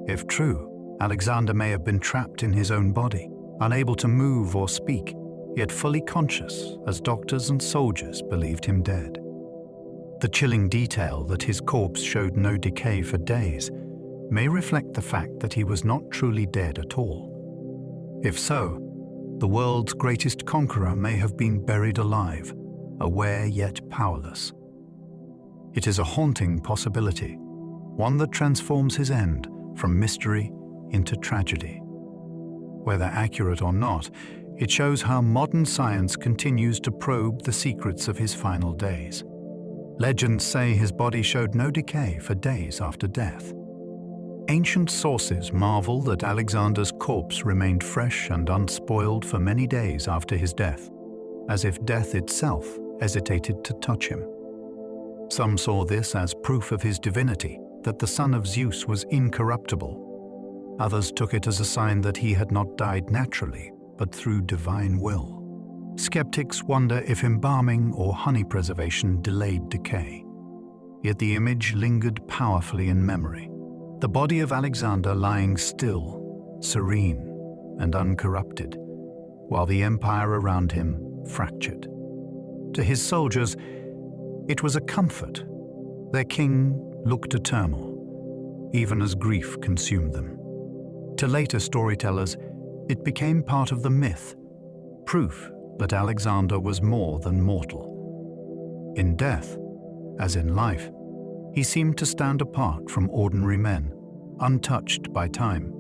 If true, Alexander may have been trapped in his own body, unable to move or speak, yet fully conscious as doctors and soldiers believed him dead. The chilling detail that his corpse showed no decay for days may reflect the fact that he was not truly dead at all. If so, the world's greatest conqueror may have been buried alive, aware yet powerless. It is a haunting possibility, one that transforms his end from mystery into tragedy. Whether accurate or not, it shows how modern science continues to probe the secrets of his final days. Legends say his body showed no decay for days after death. Ancient sources marvel that Alexander's corpse remained fresh and unspoiled for many days after his death, as if death itself hesitated to touch him. Some saw this as proof of his divinity, that the son of Zeus was incorruptible. Others took it as a sign that he had not died naturally, but through divine will. Skeptics wonder if embalming or honey preservation delayed decay. Yet the image lingered powerfully in memory. The body of Alexander lying still, serene, and uncorrupted, while the empire around him fractured. To his soldiers, it was a comfort. Their king looked eternal, even as grief consumed them. To later storytellers, it became part of the myth, proof that Alexander was more than mortal. In death, as in life, he seemed to stand apart from ordinary men, untouched by time,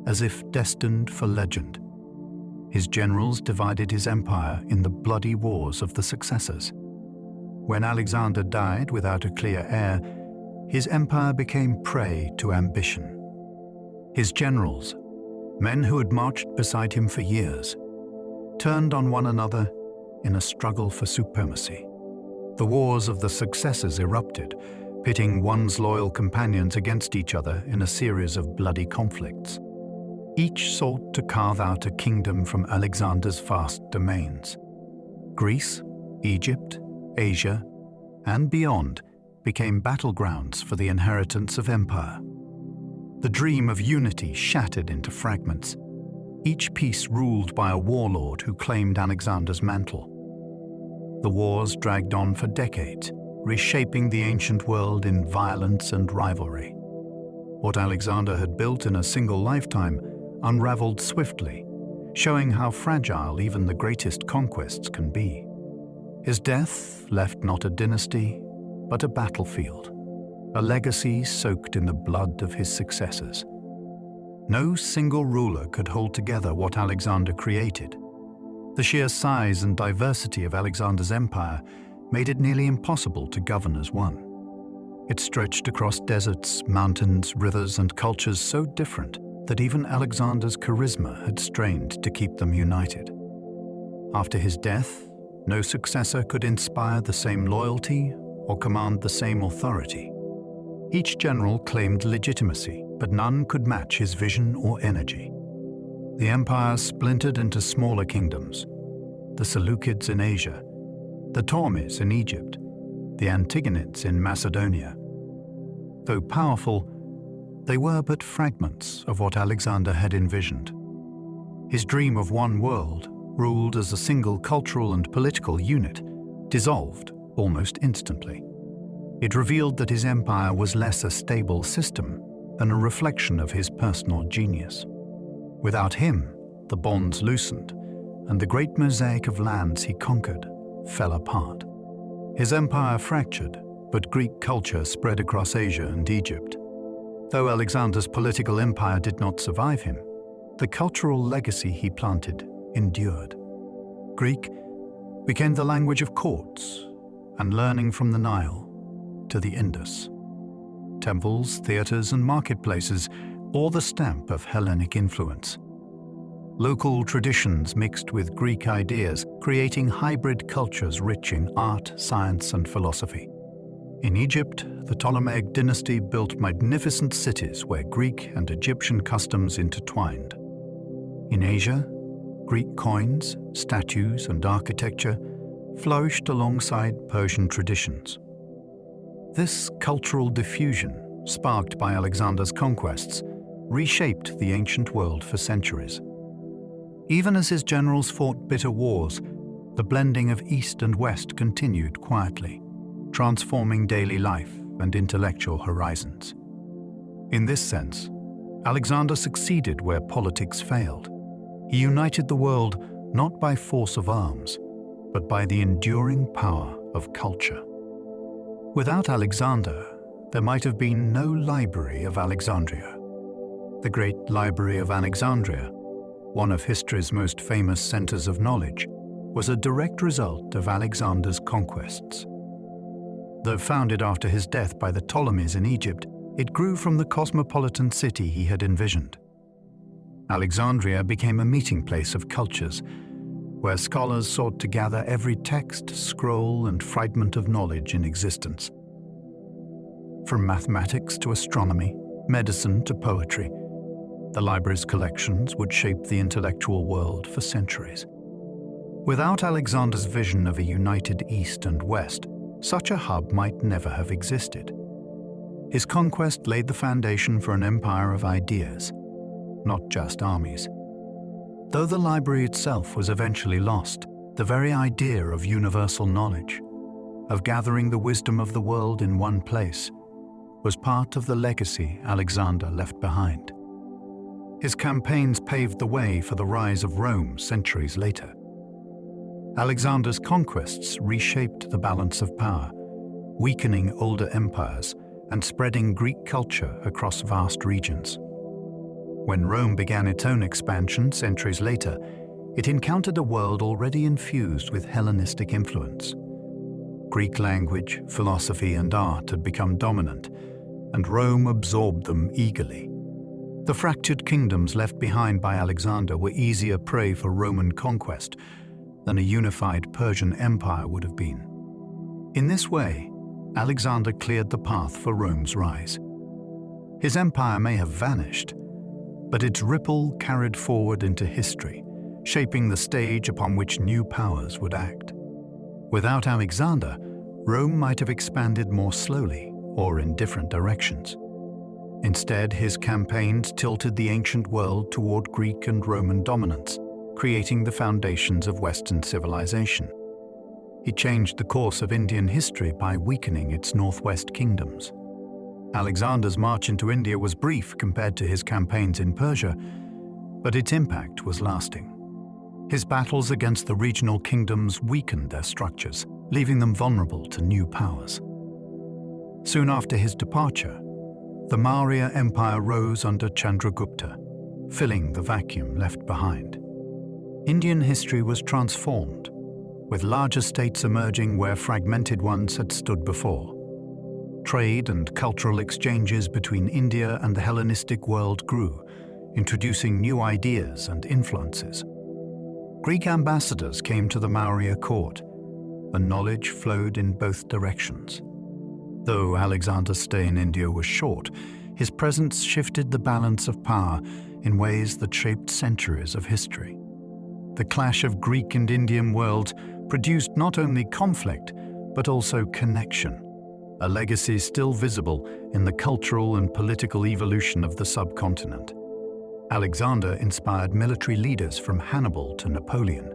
as if destined for legend. His generals divided his empire in the bloody wars of the successors. When Alexander died without a clear heir, his empire became prey to ambition. His generals, men who had marched beside him for years, turned on one another in a struggle for supremacy. The wars of the successors erupted, pitting one's loyal companions against each other in a series of bloody conflicts. Each sought to carve out a kingdom from Alexander's vast domains. Greece, Egypt, Asia, and beyond became battlegrounds for the inheritance of empire. The dream of unity shattered into fragments, each piece ruled by a warlord who claimed Alexander's mantle. The wars dragged on for decades, reshaping the ancient world in violence and rivalry. What Alexander had built in a single lifetime unraveled swiftly, showing how fragile even the greatest conquests can be. His death left not a dynasty, but a battlefield, a legacy soaked in the blood of his successors. No single ruler could hold together what Alexander created. The sheer size and diversity of Alexander's empire made it nearly impossible to govern as one. It stretched across deserts, mountains, rivers, and cultures so different that even Alexander's charisma had strained to keep them united. After his death, no successor could inspire the same loyalty or command the same authority. Each general claimed legitimacy, but none could match his vision or energy. The empire splintered into smaller kingdoms: the Seleucids in Asia, the Ptolemies in Egypt, the Antigonids in Macedonia. Though powerful, they were but fragments of what Alexander had envisioned. His dream of one world, ruled as a single cultural and political unit, dissolved almost instantly. It revealed that his empire was less a stable system than a reflection of his personal genius. Without him, the bonds loosened, and the great mosaic of lands he conquered fell apart. His empire fractured, but Greek culture spread across Asia and Egypt. Though Alexander's political empire did not survive him, the cultural legacy he planted endured. Greek became the language of courts, and learning from the Nile to the Indus. Temples, theaters, and marketplaces bore the stamp of Hellenic influence. Local traditions mixed with Greek ideas, creating hybrid cultures rich in art, science, and philosophy. In Egypt, the Ptolemaic dynasty built magnificent cities where Greek and Egyptian customs intertwined. In Asia, Greek coins, statues, and architecture flourished alongside Persian traditions. This cultural diffusion, sparked by Alexander's conquests, reshaped the ancient world for centuries. Even as his generals fought bitter wars, the blending of East and West continued quietly, transforming daily life and intellectual horizons. In this sense, Alexander succeeded where politics failed. He united the world not by force of arms, but by the enduring power of culture. Without Alexander, there might have been no Library of Alexandria, The great Library of Alexandria, one of history's most famous centers of knowledge, was a direct result of Alexander's conquests. Though founded after his death by the Ptolemies in Egypt, it grew from the cosmopolitan city he had envisioned. Alexandria became a meeting place of cultures, where scholars sought to gather every text, scroll, and fragment of knowledge in existence. From mathematics to astronomy, medicine to poetry, the library's collections would shape the intellectual world for centuries. Without Alexander's vision of a united East and West, such a hub might never have existed. His conquest laid the foundation for an empire of ideas, not just armies. Though the library itself was eventually lost, the very idea of universal knowledge, of gathering the wisdom of the world in one place, was part of the legacy Alexander left behind. His campaigns paved the way for the rise of Rome centuries later. Alexander's conquests reshaped the balance of power, weakening older empires and spreading Greek culture across vast regions. When Rome began its own expansion centuries later, it encountered a world already infused with Hellenistic influence. Greek language, philosophy, and art had become dominant, and Rome absorbed them eagerly. The fractured kingdoms left behind by Alexander were easier prey for Roman conquest than a unified Persian Empire would have been. In this way, Alexander cleared the path for Rome's rise. His empire may have vanished, but its ripple carried forward into history, shaping the stage upon which new powers would act. Without Alexander, Rome might have expanded more slowly or in different directions. Instead, his campaigns tilted the ancient world toward Greek and Roman dominance, creating the foundations of Western civilization. He changed the course of Indian history by weakening its northwest kingdoms. Alexander's march into India was brief compared to his campaigns in Persia, but its impact was lasting. His battles against the regional kingdoms weakened their structures, leaving them vulnerable to new powers. Soon after his departure, the Maurya Empire rose under Chandragupta, filling the vacuum left behind. Indian history was transformed, with larger states emerging where fragmented ones had stood before. Trade and cultural exchanges between India and the Hellenistic world grew, introducing new ideas and influences. Greek ambassadors came to the Maurya court, and knowledge flowed in both directions. Though Alexander's stay in India was short, his presence shifted the balance of power in ways that shaped centuries of history. The clash of Greek and Indian worlds produced not only conflict, but also connection, a legacy still visible in the cultural and political evolution of the subcontinent. Alexander inspired military leaders from Hannibal to Napoleon.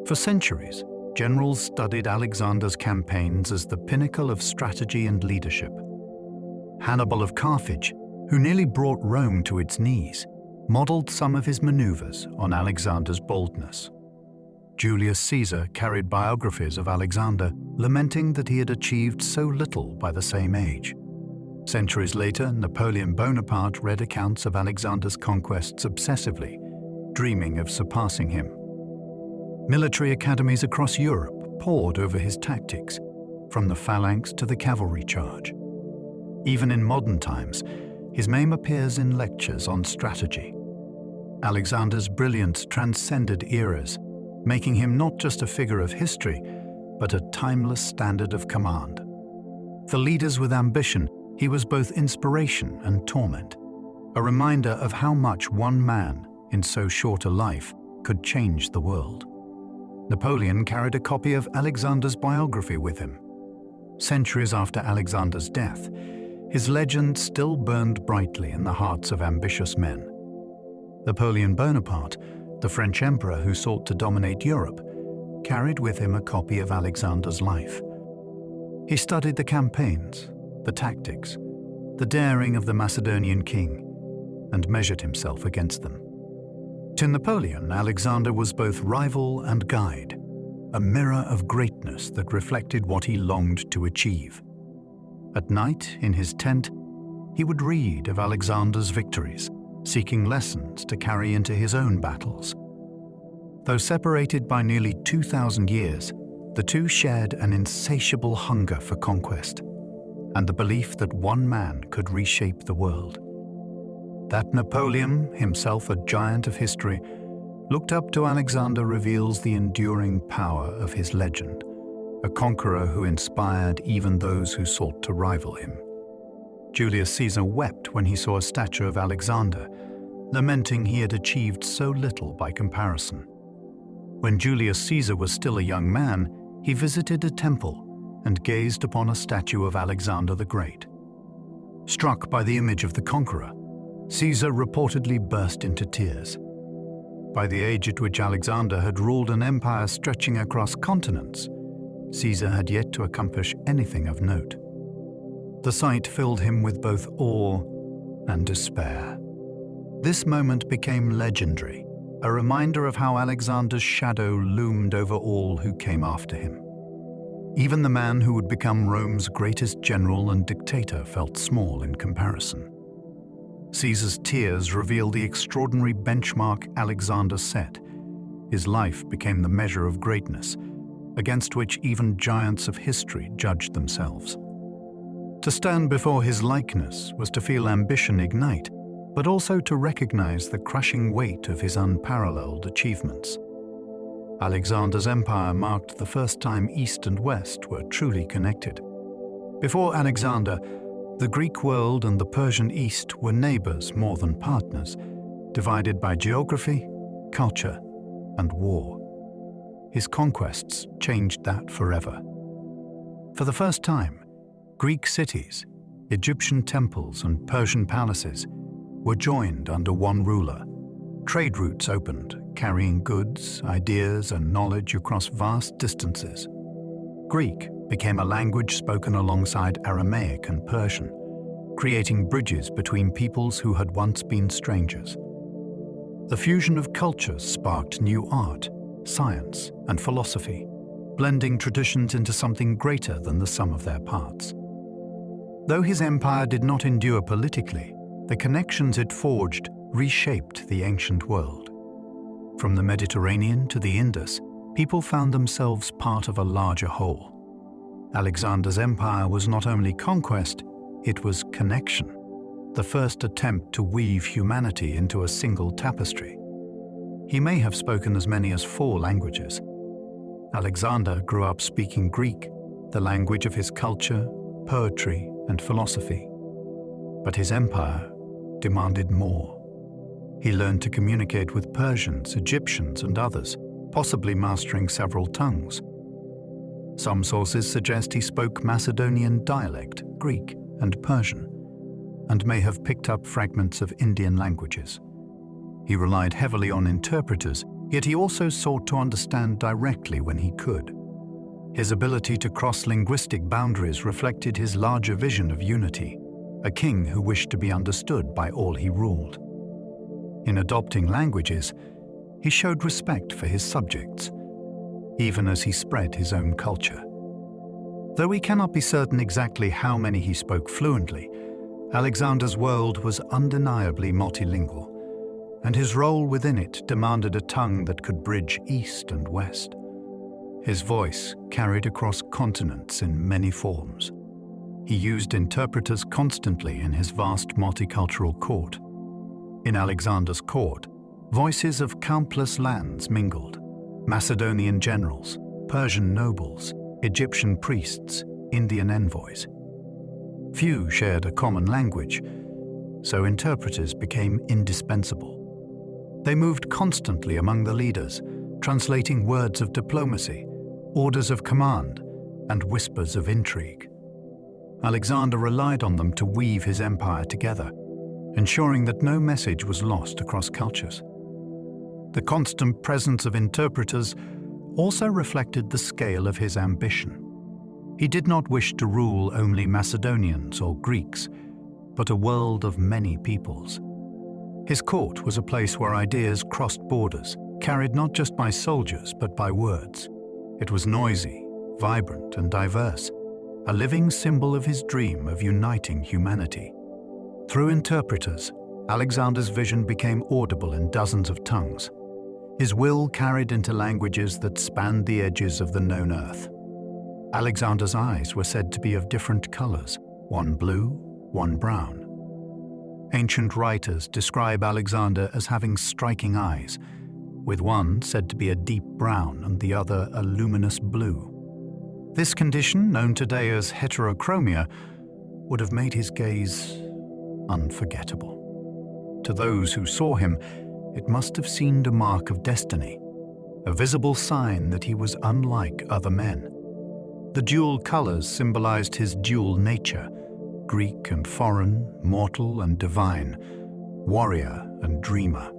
For centuries, generals studied Alexander's campaigns as the pinnacle of strategy and leadership. Hannibal of Carthage, who nearly brought Rome to its knees, modeled some of his maneuvers on Alexander's boldness. Julius Caesar carried biographies of Alexander, lamenting that he had achieved so little by the same age. Centuries later, Napoleon Bonaparte read accounts of Alexander's conquests obsessively, dreaming of surpassing him. Military academies across Europe pored over his tactics, from the phalanx to the cavalry charge. Even in modern times, his name appears in lectures on strategy. Alexander's brilliance transcended eras, making him not just a figure of history, but a timeless standard of command. For leaders with ambition, he was both inspiration and torment, a reminder of how much one man, in so short a life, could change the world. Napoleon carried a copy of Alexander's biography with him. Centuries after Alexander's death, his legend still burned brightly in the hearts of ambitious men. Napoleon Bonaparte, the French emperor who sought to dominate Europe, carried with him a copy of Alexander's life. He studied the campaigns, the tactics, the daring of the Macedonian king, and measured himself against them. To Napoleon, Alexander was both rival and guide, a mirror of greatness that reflected what he longed to achieve. At night, in his tent, he would read of Alexander's victories, seeking lessons to carry into his own battles. Though separated by nearly 2,000 years, the two shared an insatiable hunger for conquest and the belief that one man could reshape the world. That Napoleon, himself a giant of history, looked up to Alexander reveals the enduring power of his legend, a conqueror who inspired even those who sought to rival him. Julius Caesar wept when he saw a statue of Alexander, lamenting he had achieved so little by comparison. When Julius Caesar was still a young man, he visited a temple and gazed upon a statue of Alexander the Great. Struck by the image of the conqueror, Caesar reportedly burst into tears. By the age at which Alexander had ruled an empire stretching across continents, Caesar had yet to accomplish anything of note. The sight filled him with both awe and despair. This moment became legendary, a reminder of how Alexander's shadow loomed over all who came after him. Even the man who would become Rome's greatest general and dictator felt small in comparison. Caesar's tears reveal the extraordinary benchmark Alexander set. His life became the measure of greatness, against which even giants of history judged themselves. To stand before his likeness was to feel ambition ignite, but also to recognize the crushing weight of his unparalleled achievements. Alexander's empire marked the first time East and West were truly connected. Before Alexander, the Greek world and the Persian East were neighbors more than partners, divided by geography, culture, and war. His conquests changed that forever. For the first time, Greek cities, Egyptian temples, and Persian palaces were joined under one ruler. Trade routes opened, carrying goods, ideas, and knowledge across vast distances. Greek became a language spoken alongside Aramaic and Persian, creating bridges between peoples who had once been strangers. The fusion of cultures sparked new art, science, and philosophy, blending traditions into something greater than the sum of their parts. Though his empire did not endure politically, the connections it forged reshaped the ancient world. From the Mediterranean to the Indus, people found themselves part of a larger whole. Alexander's empire was not only conquest, it was connection, the first attempt to weave humanity into a single tapestry. He may have spoken as many as 4 languages. Alexander grew up speaking Greek, the language of his culture, poetry, and philosophy. But his empire demanded more. He learned to communicate with Persians, Egyptians, and others, possibly mastering several tongues. Some sources suggest he spoke Macedonian dialect, Greek, and Persian, and may have picked up fragments of Indian languages. He relied heavily on interpreters, yet he also sought to understand directly when he could. His ability to cross linguistic boundaries reflected his larger vision of unity, a king who wished to be understood by all he ruled. In adopting languages, he showed respect for his subjects, even as he spread his own culture. Though we cannot be certain exactly how many he spoke fluently, Alexander's world was undeniably multilingual, and his role within it demanded a tongue that could bridge East and West. His voice carried across continents in many forms. He used interpreters constantly in his vast multicultural court. In Alexander's court, voices of countless lands mingled: Macedonian generals, Persian nobles, Egyptian priests, Indian envoys. Few shared a common language, so interpreters became indispensable. They moved constantly among the leaders, translating words of diplomacy, orders of command, and whispers of intrigue. Alexander relied on them to weave his empire together, ensuring that no message was lost across cultures. The constant presence of interpreters also reflected the scale of his ambition. He did not wish to rule only Macedonians or Greeks, but a world of many peoples. His court was a place where ideas crossed borders, carried not just by soldiers but by words. It was noisy, vibrant, and diverse, a living symbol of his dream of uniting humanity. Through interpreters, Alexander's vision became audible in dozens of tongues. His will carried into languages that spanned the edges of the known earth. Alexander's eyes were said to be of different colors, one blue, one brown. Ancient writers describe Alexander as having striking eyes, with one said to be a deep brown and the other a luminous blue. This condition, known today as heterochromia, would have made his gaze unforgettable. To those who saw him, it must have seemed a mark of destiny, a visible sign that he was unlike other men. The dual colors symbolized his dual nature, Greek and foreign, mortal and divine, warrior and dreamer.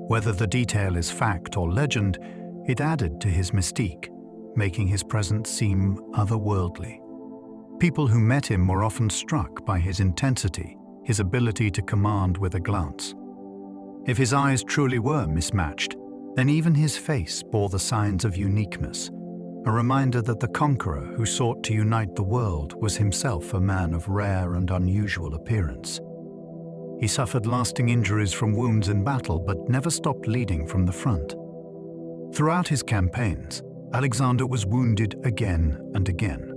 Whether the detail is fact or legend, it added to his mystique, making his presence seem otherworldly. People who met him were often struck by his intensity, his ability to command with a glance. If his eyes truly were mismatched, then even his face bore the signs of uniqueness, a reminder that the conqueror who sought to unite the world was himself a man of rare and unusual appearance. He suffered lasting injuries from wounds in battle, but never stopped leading from the front. Throughout his campaigns, Alexander was wounded again and again.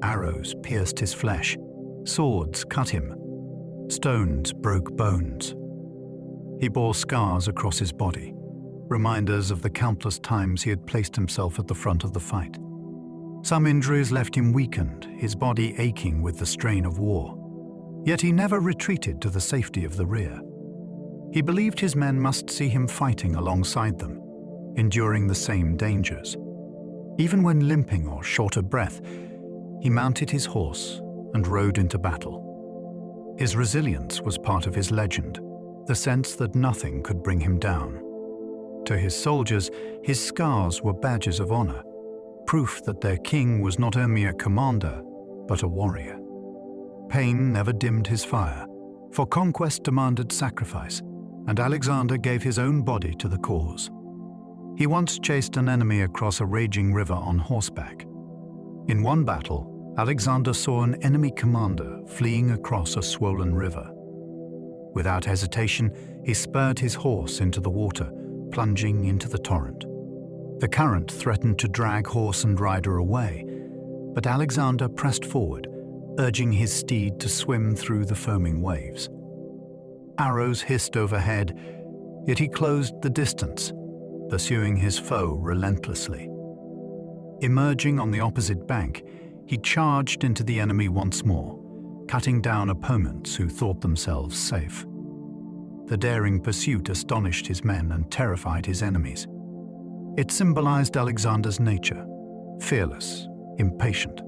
Arrows pierced his flesh, swords cut him, stones broke bones. He bore scars across his body, reminders of the countless times he had placed himself at the front of the fight. Some injuries left him weakened, his body aching with the strain of war. Yet he never retreated to the safety of the rear. He believed his men must see him fighting alongside them, enduring the same dangers. Even when limping or short of breath, he mounted his horse and rode into battle. His resilience was part of his legend, the sense that nothing could bring him down. To his soldiers, his scars were badges of honor, proof that their king was not only a commander, but a warrior. Pain never dimmed his fire, for conquest demanded sacrifice, and Alexander gave his own body to the cause. He once chased an enemy across a raging river on horseback. In one battle, Alexander saw an enemy commander fleeing across a swollen river. Without hesitation, he spurred his horse into the water, plunging into the torrent. The current threatened to drag horse and rider away, but Alexander pressed forward, urging his steed to swim through the foaming waves. Arrows hissed overhead, yet he closed the distance, pursuing his foe relentlessly. Emerging on the opposite bank, he charged into the enemy once more, cutting down opponents who thought themselves safe. The daring pursuit astonished his men and terrified his enemies. It symbolized Alexander's nature, fearless, impatient,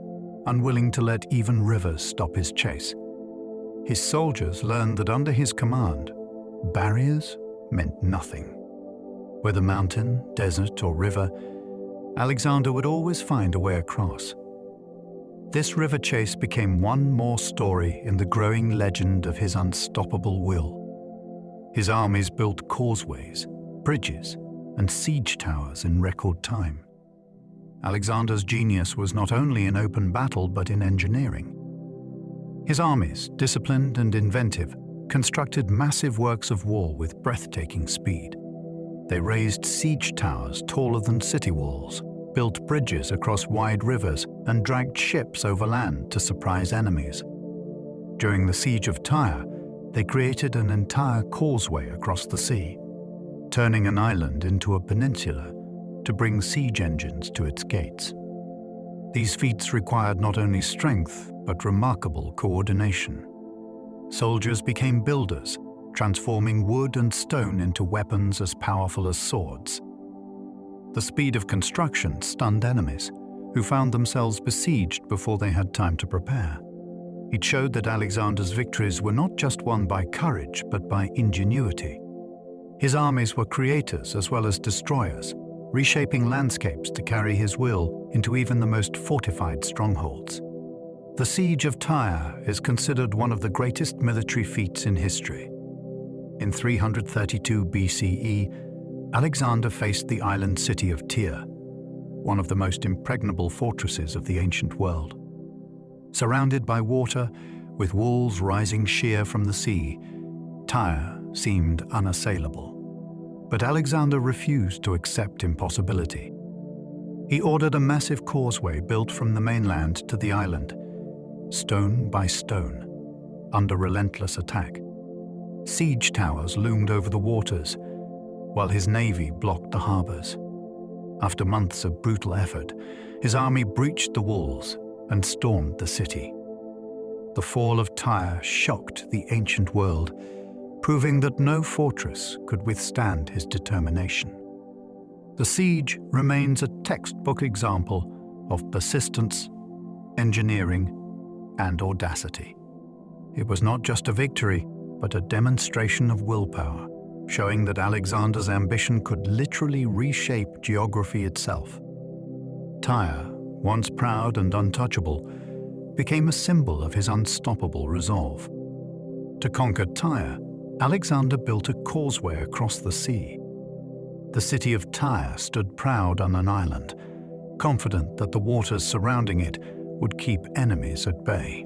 unwilling to let even rivers stop his chase. His soldiers learned that under his command, barriers meant nothing. Whether mountain, desert, or river, Alexander would always find a way across. This river chase became one more story in the growing legend of his unstoppable will. His armies built causeways, bridges, and siege towers in record time. Alexander's genius was not only in open battle but in engineering. His armies, disciplined and inventive, constructed massive works of war with breathtaking speed. They raised siege towers taller than city walls, built bridges across wide rivers, and dragged ships over land to surprise enemies. During the Siege of Tyre, they created an entire causeway across the sea, turning an island into a peninsula to bring siege engines to its gates. These feats required not only strength, but remarkable coordination. Soldiers became builders, transforming wood and stone into weapons as powerful as swords. The speed of construction stunned enemies, who found themselves besieged before they had time to prepare. It showed that Alexander's victories were not just won by courage, but by ingenuity. His armies were creators as well as destroyers, reshaping landscapes to carry his will into even the most fortified strongholds. The Siege of Tyre is considered one of the greatest military feats in history. In 332 BCE, Alexander faced the island city of Tyre, one of the most impregnable fortresses of the ancient world. Surrounded by water, with walls rising sheer from the sea, Tyre seemed unassailable, but Alexander refused to accept impossibility. He ordered a massive causeway built from the mainland to the island, stone by stone, under relentless attack. Siege towers loomed over the waters, while his navy blocked the harbors. After months of brutal effort, his army breached the walls and stormed the city. The fall of Tyre shocked the ancient world, proving that no fortress could withstand his determination. The siege remains a textbook example of persistence, engineering, and audacity. It was not just a victory, but a demonstration of willpower, showing that Alexander's ambition could literally reshape geography itself. Tyre, once proud and untouchable, became a symbol of his unstoppable resolve. To conquer Tyre, Alexander built a causeway across the sea. The city of Tyre stood proud on an island, confident that the waters surrounding it would keep enemies at bay.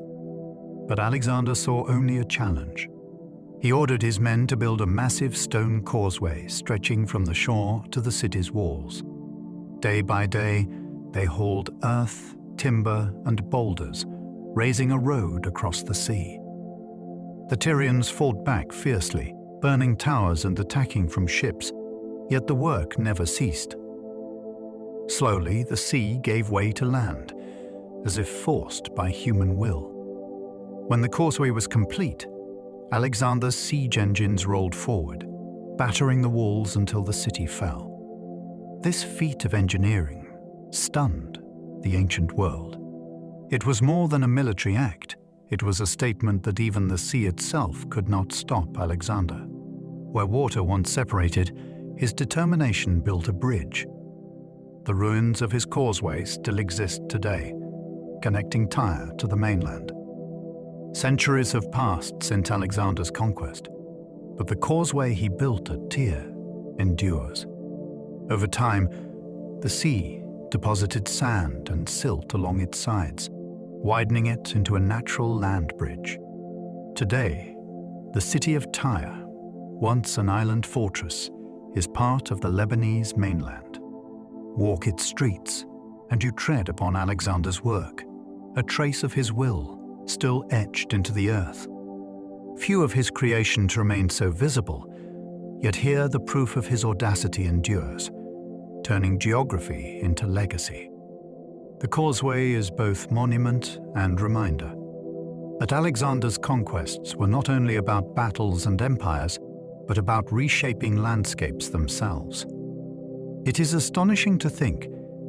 But Alexander saw only a challenge. He ordered his men to build a massive stone causeway stretching from the shore to the city's walls. Day by day, they hauled earth, timber, and boulders, raising a road across the sea. The Tyrians fought back fiercely, burning towers and attacking from ships, yet the work never ceased. Slowly, the sea gave way to land, as if forced by human will. When the causeway was complete, Alexander's siege engines rolled forward, battering the walls until the city fell. This feat of engineering stunned the ancient world. It was more than a military act. It was a statement that even the sea itself could not stop Alexander. Where water once separated, his determination built a bridge. The ruins of his causeway still exist today, connecting Tyre to the mainland. Centuries have passed since Alexander's conquest, but the causeway he built at Tyre endures. Over time, the sea deposited sand and silt along its sides, widening it into a natural land bridge. Today, the city of Tyre, once an island fortress, is part of the Lebanese mainland. Walk its streets, and you tread upon Alexander's work, a trace of his will still etched into the earth. Few of his creations remain so visible, yet here the proof of his audacity endures, turning geography into legacy. The causeway is both monument and reminder that Alexander's conquests were not only about battles and empires, but about reshaping landscapes themselves. It is astonishing to think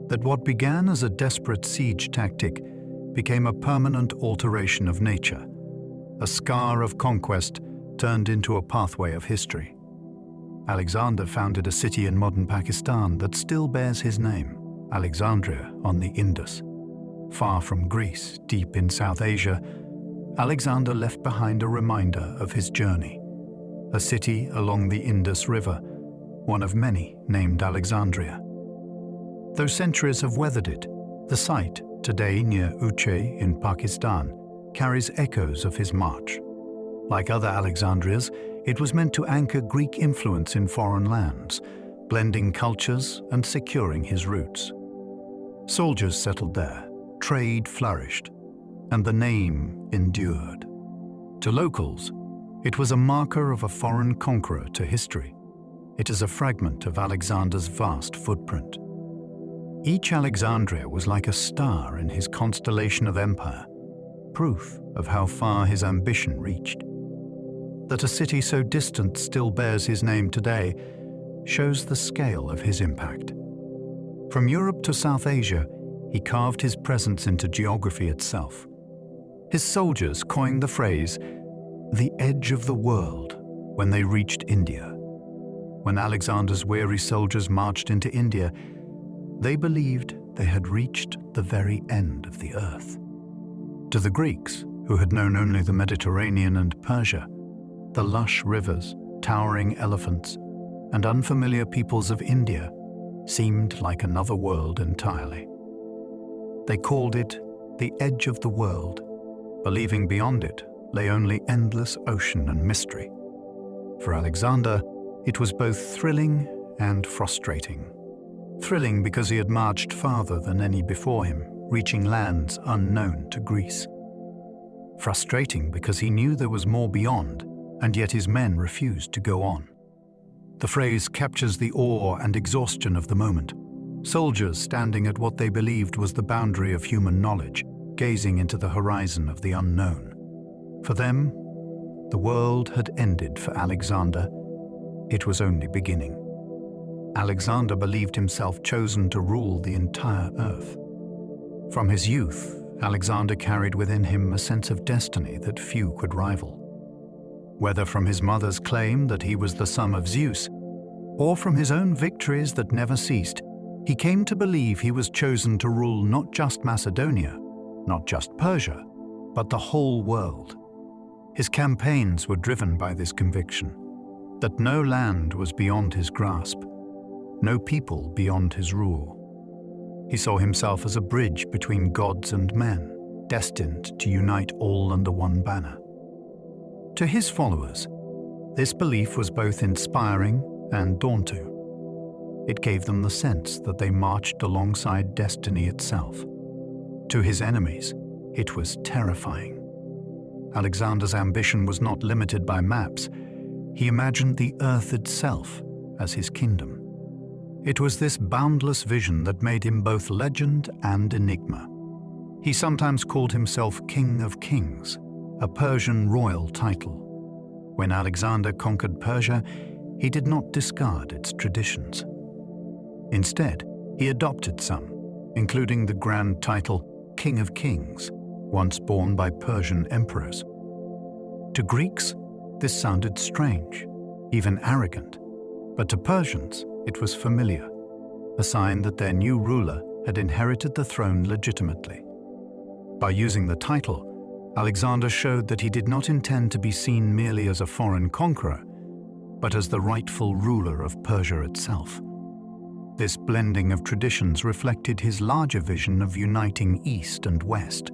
that what began as a desperate siege tactic became a permanent alteration of nature, a scar of conquest turned into a pathway of history. Alexander founded a city in modern Pakistan that still bears his name, Alexandria on the Indus. Far from Greece, deep in South Asia, Alexander left behind a reminder of his journey, a city along the Indus River, one of many named Alexandria. Though centuries have weathered it, the site, today near Uche in Pakistan, carries echoes of his march. Like other Alexandrias, it was meant to anchor Greek influence in foreign lands, blending cultures and securing his roots. Soldiers settled there, trade flourished, and the name endured. To locals, it was a marker of a foreign conqueror to history. It is a fragment of Alexander's vast footprint. Each Alexandria was like a star in his constellation of empire, proof of how far his ambition reached. That a city so distant still bears his name today shows the scale of his impact. From Europe to South Asia, he carved his presence into geography itself. His soldiers coined the phrase, "the edge of the world," when they reached India. When Alexander's weary soldiers marched into India, they believed they had reached the very end of the earth. To the Greeks, who had known only the Mediterranean and Persia, the lush rivers, towering elephants, and unfamiliar peoples of India seemed like another world entirely. They called it the edge of the world, believing beyond it lay only endless ocean and mystery. For Alexander, it was both thrilling and frustrating. Thrilling because he had marched farther than any before him, reaching lands unknown to Greece. Frustrating because he knew there was more beyond, and yet his men refused to go on. The phrase captures the awe and exhaustion of the moment. Soldiers standing at what they believed was the boundary of human knowledge, gazing into the horizon of the unknown. For them, the world had ended. For Alexander, it was only beginning. Alexander believed himself chosen to rule the entire earth. From his youth, Alexander carried within him a sense of destiny that few could rival. Whether from his mother's claim that he was the son of Zeus, or from his own victories that never ceased, he came to believe he was chosen to rule not just Macedonia, not just Persia, but the whole world. His campaigns were driven by this conviction, that no land was beyond his grasp, no people beyond his rule. He saw himself as a bridge between gods and men, destined to unite all under one banner. To his followers, this belief was both inspiring and daunting. It gave them the sense that they marched alongside destiny itself. To his enemies, it was terrifying. Alexander's ambition was not limited by maps. He imagined the earth itself as his kingdom. It was this boundless vision that made him both legend and enigma. He sometimes called himself King of Kings, a Persian royal title. When Alexander conquered Persia, he did not discard its traditions. Instead, he adopted some, including the grand title King of Kings, once borne by Persian emperors. To Greeks, this sounded strange, even arrogant, but to Persians, it was familiar, a sign that their new ruler had inherited the throne legitimately. By using the title, Alexander showed that he did not intend to be seen merely as a foreign conqueror, but as the rightful ruler of Persia itself. This blending of traditions reflected his larger vision of uniting East and West.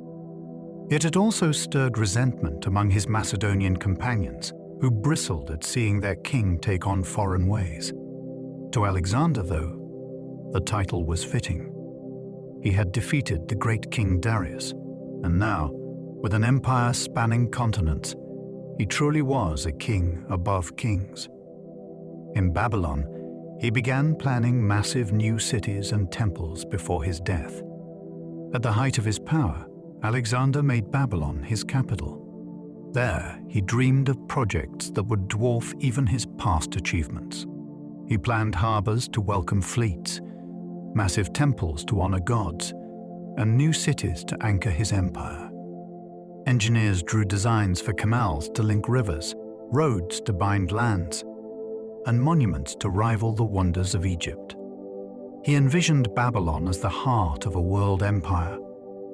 Yet it also stirred resentment among his Macedonian companions, who bristled at seeing their king take on foreign ways. To Alexander, though, the title was fitting. He had defeated the great King Darius, and now, with an empire spanning continents, he truly was a king above kings. In Babylon, he began planning massive new cities and temples before his death. At the height of his power, Alexander made Babylon his capital. There, he dreamed of projects that would dwarf even his past achievements. He planned harbors to welcome fleets, massive temples to honor gods, and new cities to anchor his empire. Engineers drew designs for canals to link rivers, roads to bind lands, and monuments to rival the wonders of Egypt. He envisioned Babylon as the heart of a world empire,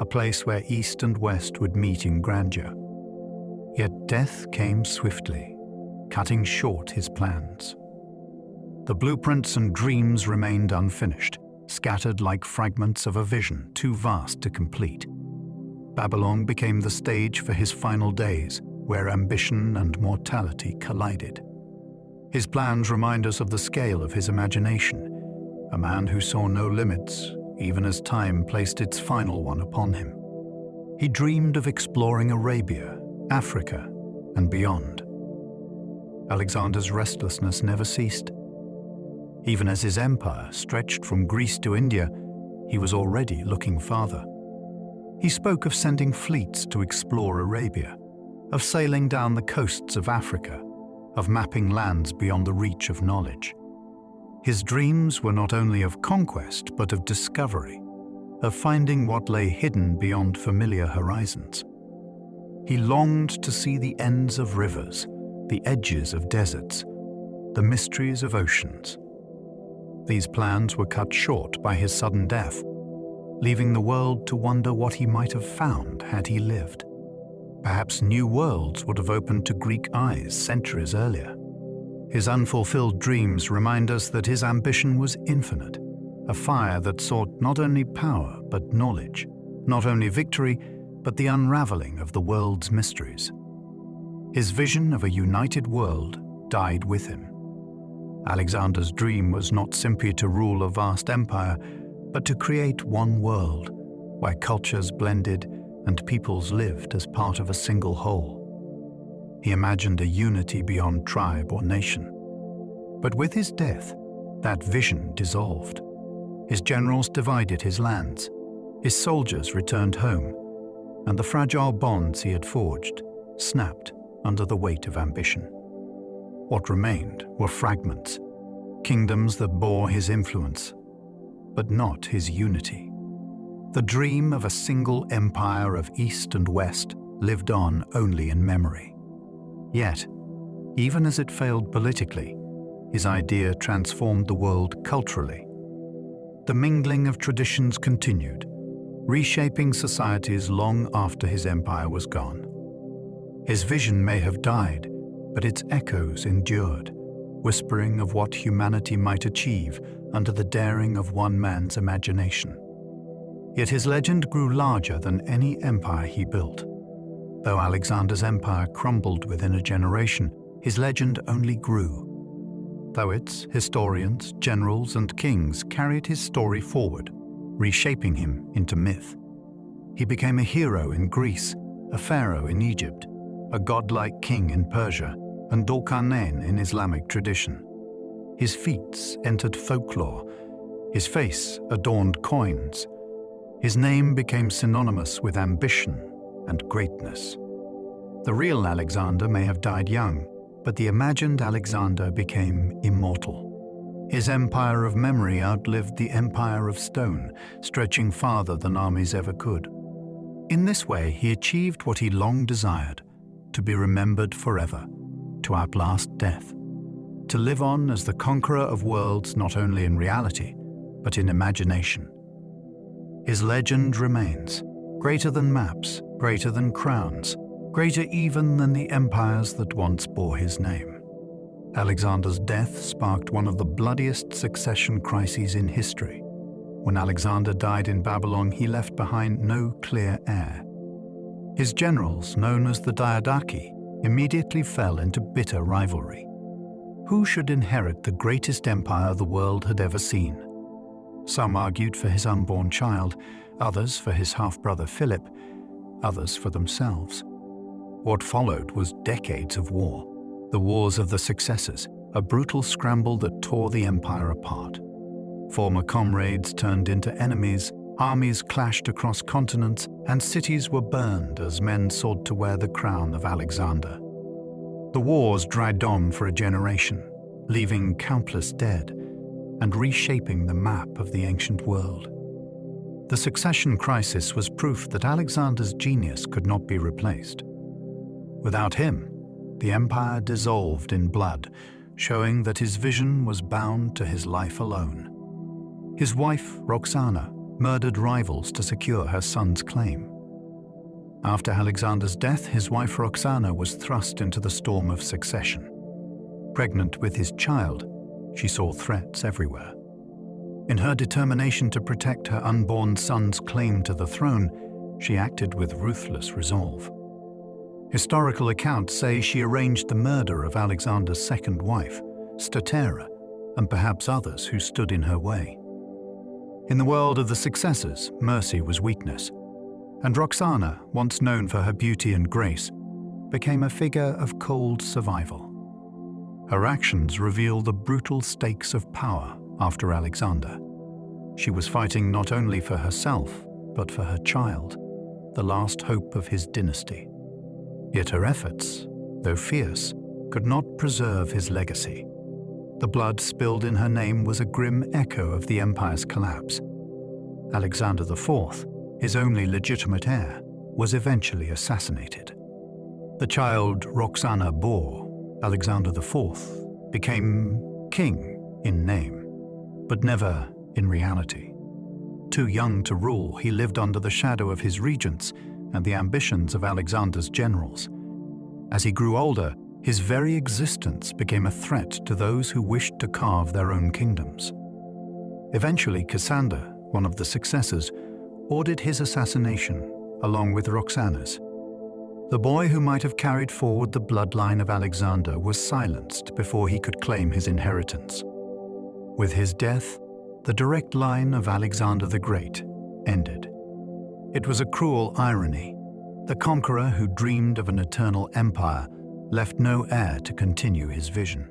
a place where East and West would meet in grandeur. Yet death came swiftly, cutting short his plans. The blueprints and dreams remained unfinished, scattered like fragments of a vision too vast to complete. Babylon became the stage for his final days, where ambition and mortality collided. His plans remind us of the scale of his imagination, a man who saw no limits, even as time placed its final one upon him. He dreamed of exploring Arabia, Africa, and beyond. Alexander's restlessness never ceased. Even as his empire stretched from Greece to India, he was already looking farther. He spoke of sending fleets to explore Arabia, of sailing down the coasts of Africa, of mapping lands beyond the reach of knowledge. His dreams were not only of conquest, but of discovery, of finding what lay hidden beyond familiar horizons. He longed to see the ends of rivers, the edges of deserts, the mysteries of oceans. These plans were cut short by his sudden death, leaving the world to wonder what he might have found had he lived. Perhaps new worlds would have opened to Greek eyes centuries earlier. His unfulfilled dreams remind us that his ambition was infinite, a fire that sought not only power but knowledge, not only victory but the unraveling of the world's mysteries. His vision of a united world died with him. Alexander's dream was not simply to rule a vast empire, but to create one world where cultures blended and peoples lived as part of a single whole. He imagined a unity beyond tribe or nation. But with his death, that vision dissolved. His generals divided his lands, his soldiers returned home, and the fragile bonds he had forged snapped under the weight of ambition. What remained were fragments, kingdoms that bore his influence, but not his unity. The dream of a single empire of East and West lived on only in memory. Yet, even as it failed politically, his idea transformed the world culturally. The mingling of traditions continued, reshaping societies long after his empire was gone. His vision may have died, but its echoes endured, whispering of what humanity might achieve under the daring of one man's imagination. Yet his legend grew larger than any empire he built. Though Alexander's empire crumbled within a generation, his legend only grew. Poets, historians, generals, and kings carried his story forward, reshaping him into myth. He became a hero in Greece, a pharaoh in Egypt, a godlike king in Persia, and Dulkarnain in Islamic tradition. His feats entered folklore, his face adorned coins. His name became synonymous with ambition and greatness. The real Alexander may have died young, but the imagined Alexander became immortal. His empire of memory outlived the empire of stone, stretching farther than armies ever could. In this way, he achieved what he long desired, to be remembered forever, to outlast death, to live on as the conqueror of worlds not only in reality, but in imagination. His legend remains, greater than maps, greater than crowns, greater even than the empires that once bore his name. Alexander's death sparked one of the bloodiest succession crises in history. When Alexander died in Babylon, he left behind no clear heir. His generals, known as the Diadochi, immediately fell into bitter rivalry. Who should inherit the greatest empire the world had ever seen? Some argued for his unborn child, others for his half-brother Philip, others for themselves. What followed was decades of war, the Wars of the Successors, a brutal scramble that tore the empire apart. Former comrades turned into enemies, armies clashed across continents, and cities were burned as men sought to wear the crown of Alexander. The wars dragged on for a generation, leaving countless dead and reshaping the map of the ancient world. The succession crisis was proof that Alexander's genius could not be replaced. Without him, the empire dissolved in blood, showing that his vision was bound to his life alone. His wife, Roxana, murdered rivals to secure her son's claim. After Alexander's death, his wife Roxana was thrust into the storm of succession. Pregnant with his child, she saw threats everywhere. In her determination to protect her unborn son's claim to the throne, she acted with ruthless resolve. Historical accounts say she arranged the murder of Alexander's second wife, Statera, and perhaps others who stood in her way. In the world of the successors, mercy was weakness, and Roxana, once known for her beauty and grace, became a figure of cold survival. Her actions reveal the brutal stakes of power after Alexander. She was fighting not only for herself, but for her child, the last hope of his dynasty. Yet her efforts, though fierce, could not preserve his legacy. The blood spilled in her name was a grim echo of the empire's collapse. Alexander IV, his only legitimate heir, was eventually assassinated. The child Roxana bore, Alexander IV, became king in name, but never in reality. Too young to rule, he lived under the shadow of his regents and the ambitions of Alexander's generals. As he grew older, his very existence became a threat to those who wished to carve their own kingdoms. Eventually, Cassander, one of the successors, ordered his assassination along with Roxana's. The boy who might have carried forward the bloodline of Alexander was silenced before he could claim his inheritance. With his death, the direct line of Alexander the Great ended. It was a cruel irony. The conqueror who dreamed of an eternal empire left no heir to continue his vision.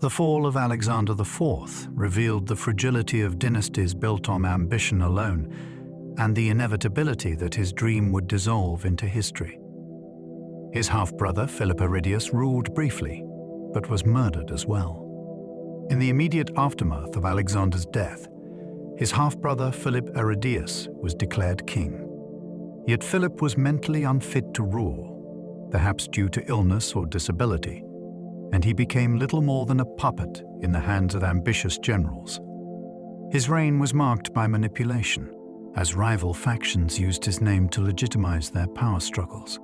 The fall of Alexander IV revealed the fragility of dynasties built on ambition alone, and the inevitability that his dream would dissolve into history. His half-brother Philip Aridius ruled briefly, but was murdered as well. In the immediate aftermath of Alexander's death, his half-brother Philip Aridius was declared king. Yet Philip was mentally unfit to rule, perhaps due to illness or disability, and he became little more than a puppet in the hands of ambitious generals. His reign was marked by manipulation, as rival factions used his name to legitimize their power struggles.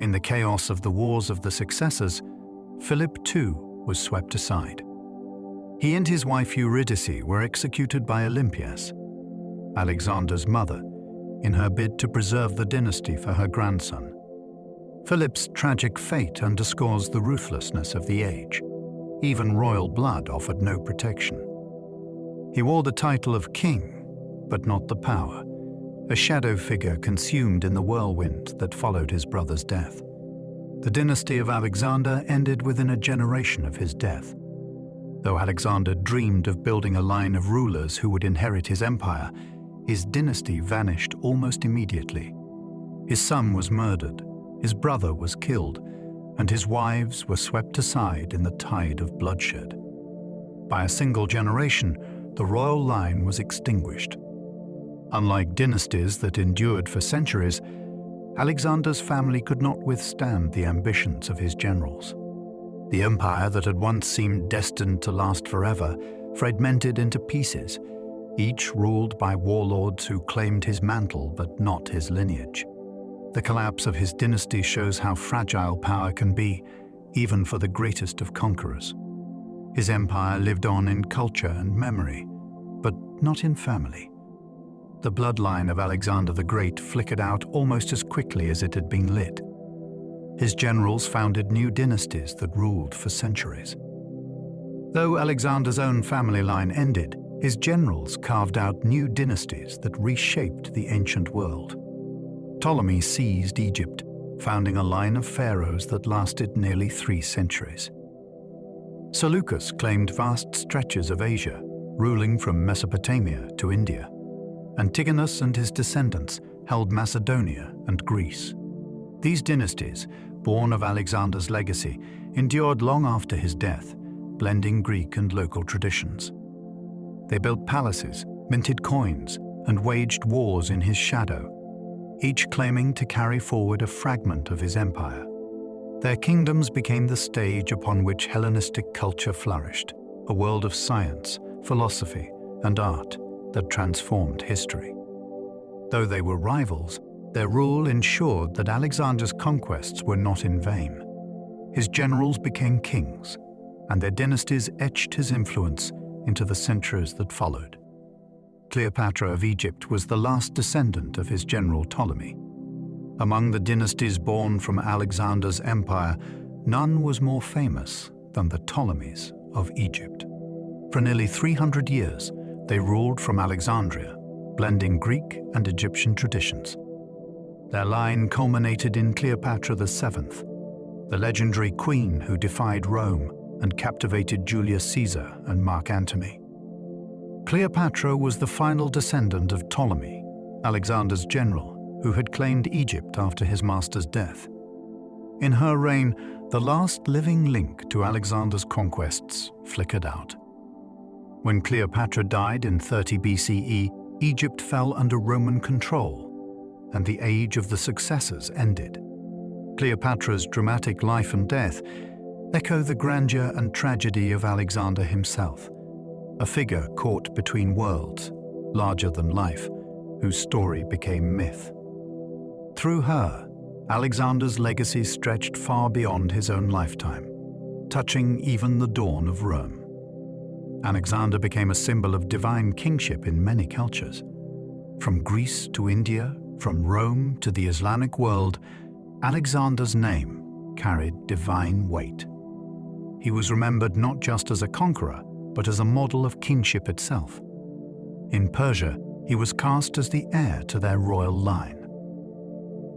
In the chaos of the Wars of the Successors, Philip too was swept aside. He and his wife Eurydice were executed by Olympias, Alexander's mother, in her bid to preserve the dynasty for her grandson. Philip's tragic fate underscores the ruthlessness of the age. Even royal blood offered no protection. He wore the title of king, but not the power, a shadow figure consumed in the whirlwind that followed his brother's death. The dynasty of Alexander ended within a generation of his death. Though Alexander dreamed of building a line of rulers who would inherit his empire, his dynasty vanished almost immediately. His son was murdered, his brother was killed, and his wives were swept aside in the tide of bloodshed. By a single generation, the royal line was extinguished. Unlike dynasties that endured for centuries, Alexander's family could not withstand the ambitions of his generals. The empire that had once seemed destined to last forever fragmented into pieces, each ruled by warlords who claimed his mantle but not his lineage. The collapse of his dynasty shows how fragile power can be, even for the greatest of conquerors. His empire lived on in culture and memory, but not in family. The bloodline of Alexander the Great flickered out almost as quickly as it had been lit. His generals founded new dynasties that ruled for centuries. Though Alexander's own family line ended, his generals carved out new dynasties that reshaped the ancient world. Ptolemy seized Egypt, founding a line of pharaohs that lasted nearly 3 centuries. Seleucus claimed vast stretches of Asia, ruling from Mesopotamia to India. Antigonus and his descendants held Macedonia and Greece. These dynasties, born of Alexander's legacy, endured long after his death, blending Greek and local traditions. They built palaces, minted coins, and waged wars in his shadow, each claiming to carry forward a fragment of his empire. Their kingdoms became the stage upon which Hellenistic culture flourished, a world of science, philosophy, and art that transformed history. Though they were rivals, their rule ensured that Alexander's conquests were not in vain. His generals became kings, and their dynasties etched his influence into the centuries that followed. Cleopatra of Egypt was the last descendant of his general Ptolemy. Among the dynasties born from Alexander's empire, none was more famous than the Ptolemies of Egypt. For nearly 300 years, they ruled from Alexandria, blending Greek and Egyptian traditions. Their line culminated in Cleopatra VII, the legendary queen who defied Rome and captivated Julius Caesar and Mark Antony. Cleopatra was the final descendant of Ptolemy, Alexander's general, who had claimed Egypt after his master's death. In her reign, the last living link to Alexander's conquests flickered out. When Cleopatra died in 30 BCE, Egypt fell under Roman control, and the age of the successors ended. Cleopatra's dramatic life and death echo the grandeur and tragedy of Alexander himself, a figure caught between worlds, larger than life, whose story became myth. Through her, Alexander's legacy stretched far beyond his own lifetime, touching even the dawn of Rome. Alexander became a symbol of divine kingship in many cultures. From Greece to India, from Rome to the Islamic world, Alexander's name carried divine weight. He was remembered not just as a conqueror, but as a model of kingship itself. In Persia, he was cast as the heir to their royal line.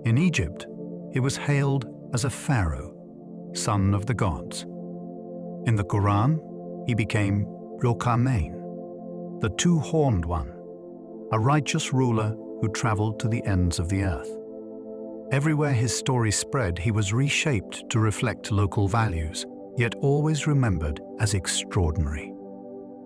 In Egypt, he was hailed as a pharaoh, son of the gods. In the Quran, he became Zulkarnain, the two-horned one, a righteous ruler who traveled to the ends of the earth. Everywhere his story spread, he was reshaped to reflect local values, yet always remembered as extraordinary.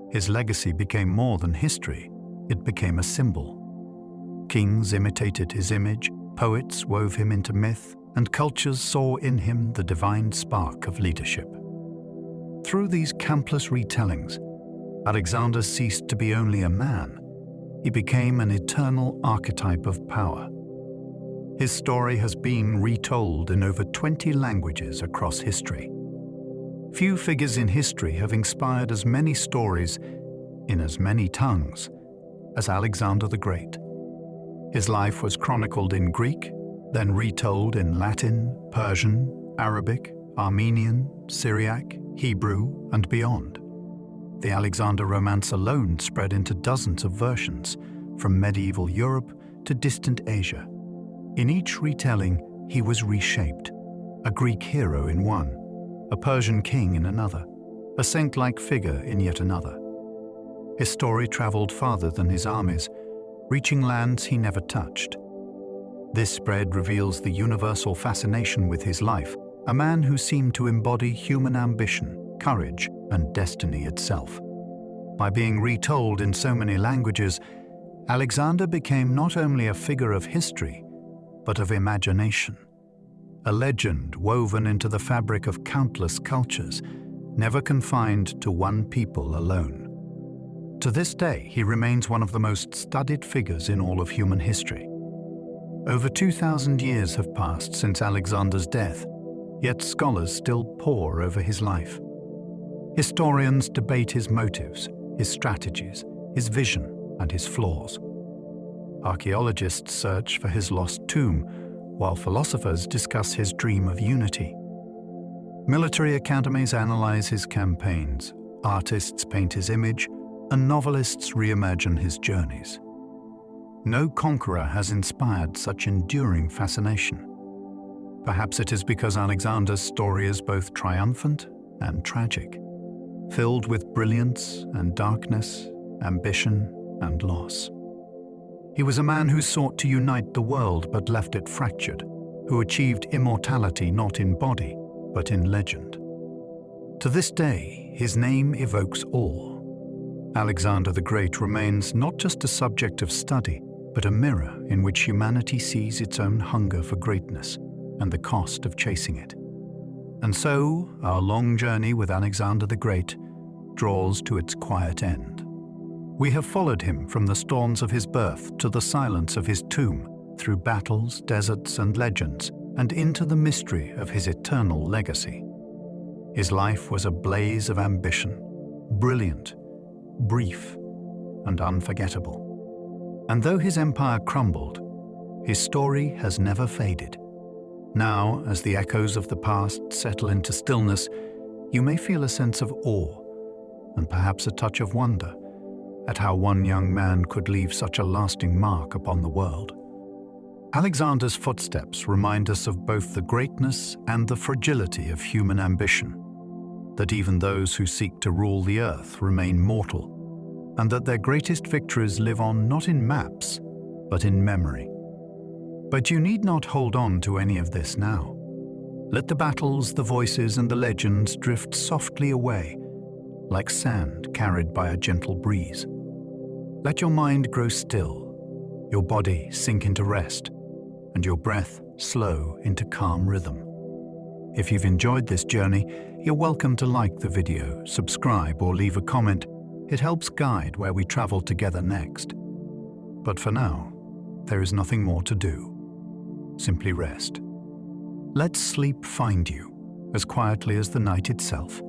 His legacy became more than history, it became a symbol. Kings imitated his image, poets wove him into myth, and cultures saw in him the divine spark of leadership. Through these countless retellings, Alexander ceased to be only a man. He became an eternal archetype of power. His story has been retold in over 20 languages across history. Few figures in history have inspired as many stories in as many tongues as Alexander the Great. His life was chronicled in Greek, then retold in Latin, Persian, Arabic, Armenian, Syriac, Hebrew, and beyond. The Alexander romance alone spread into dozens of versions, from medieval Europe to distant Asia. In each retelling, he was reshaped, a Greek hero in one, a Persian king in another, a saint-like figure in yet another. His story traveled farther than his armies, reaching lands he never touched. This spread reveals the universal fascination with his life, a man who seemed to embody human ambition, courage, and destiny itself. By being retold in so many languages, Alexander became not only a figure of history, but of imagination. A legend woven into the fabric of countless cultures, never confined to one people alone. To this day, he remains one of the most studied figures in all of human history. Over 2,000 years have passed since Alexander's death, yet scholars still pore over his life. Historians debate his motives, his strategies, his vision, and his flaws. Archaeologists search for his lost tomb, while philosophers discuss his dream of unity. Military academies analyze his campaigns, artists paint his image, and novelists reimagine his journeys. No conqueror has inspired such enduring fascination. Perhaps it is because Alexander's story is both triumphant and tragic, filled with brilliance and darkness, ambition and loss. He was a man who sought to unite the world but left it fractured, who achieved immortality not in body, but in legend. To this day, his name evokes awe. Alexander the Great remains not just a subject of study, but a mirror in which humanity sees its own hunger for greatness and the cost of chasing it. And so, our long journey with Alexander the Great draws to its quiet end. We have followed him from the storms of his birth to the silence of his tomb, through battles, deserts, and legends, and into the mystery of his eternal legacy. His life was a blaze of ambition, brilliant, brief, and unforgettable. And though his empire crumbled, his story has never faded. Now, as the echoes of the past settle into stillness, you may feel a sense of awe, and perhaps a touch of wonder, at how one young man could leave such a lasting mark upon the world. Alexander's footsteps remind us of both the greatness and the fragility of human ambition, that even those who seek to rule the earth remain mortal, and that their greatest victories live on not in maps, but in memory. But you need not hold on to any of this now. Let the battles, the voices, and the legends drift softly away, like sand carried by a gentle breeze. Let your mind grow still, your body sink into rest, and your breath slow into calm rhythm. If you've enjoyed this journey, you're welcome to like the video, subscribe, or leave a comment. It helps guide where we travel together next. But for now, there is nothing more to do. Simply rest. Let sleep find you, as quietly as the night itself.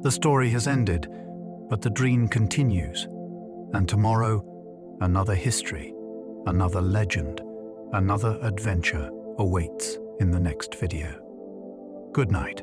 The story has ended, but the dream continues. And tomorrow, another history, another legend, another adventure awaits in the next video. Good night.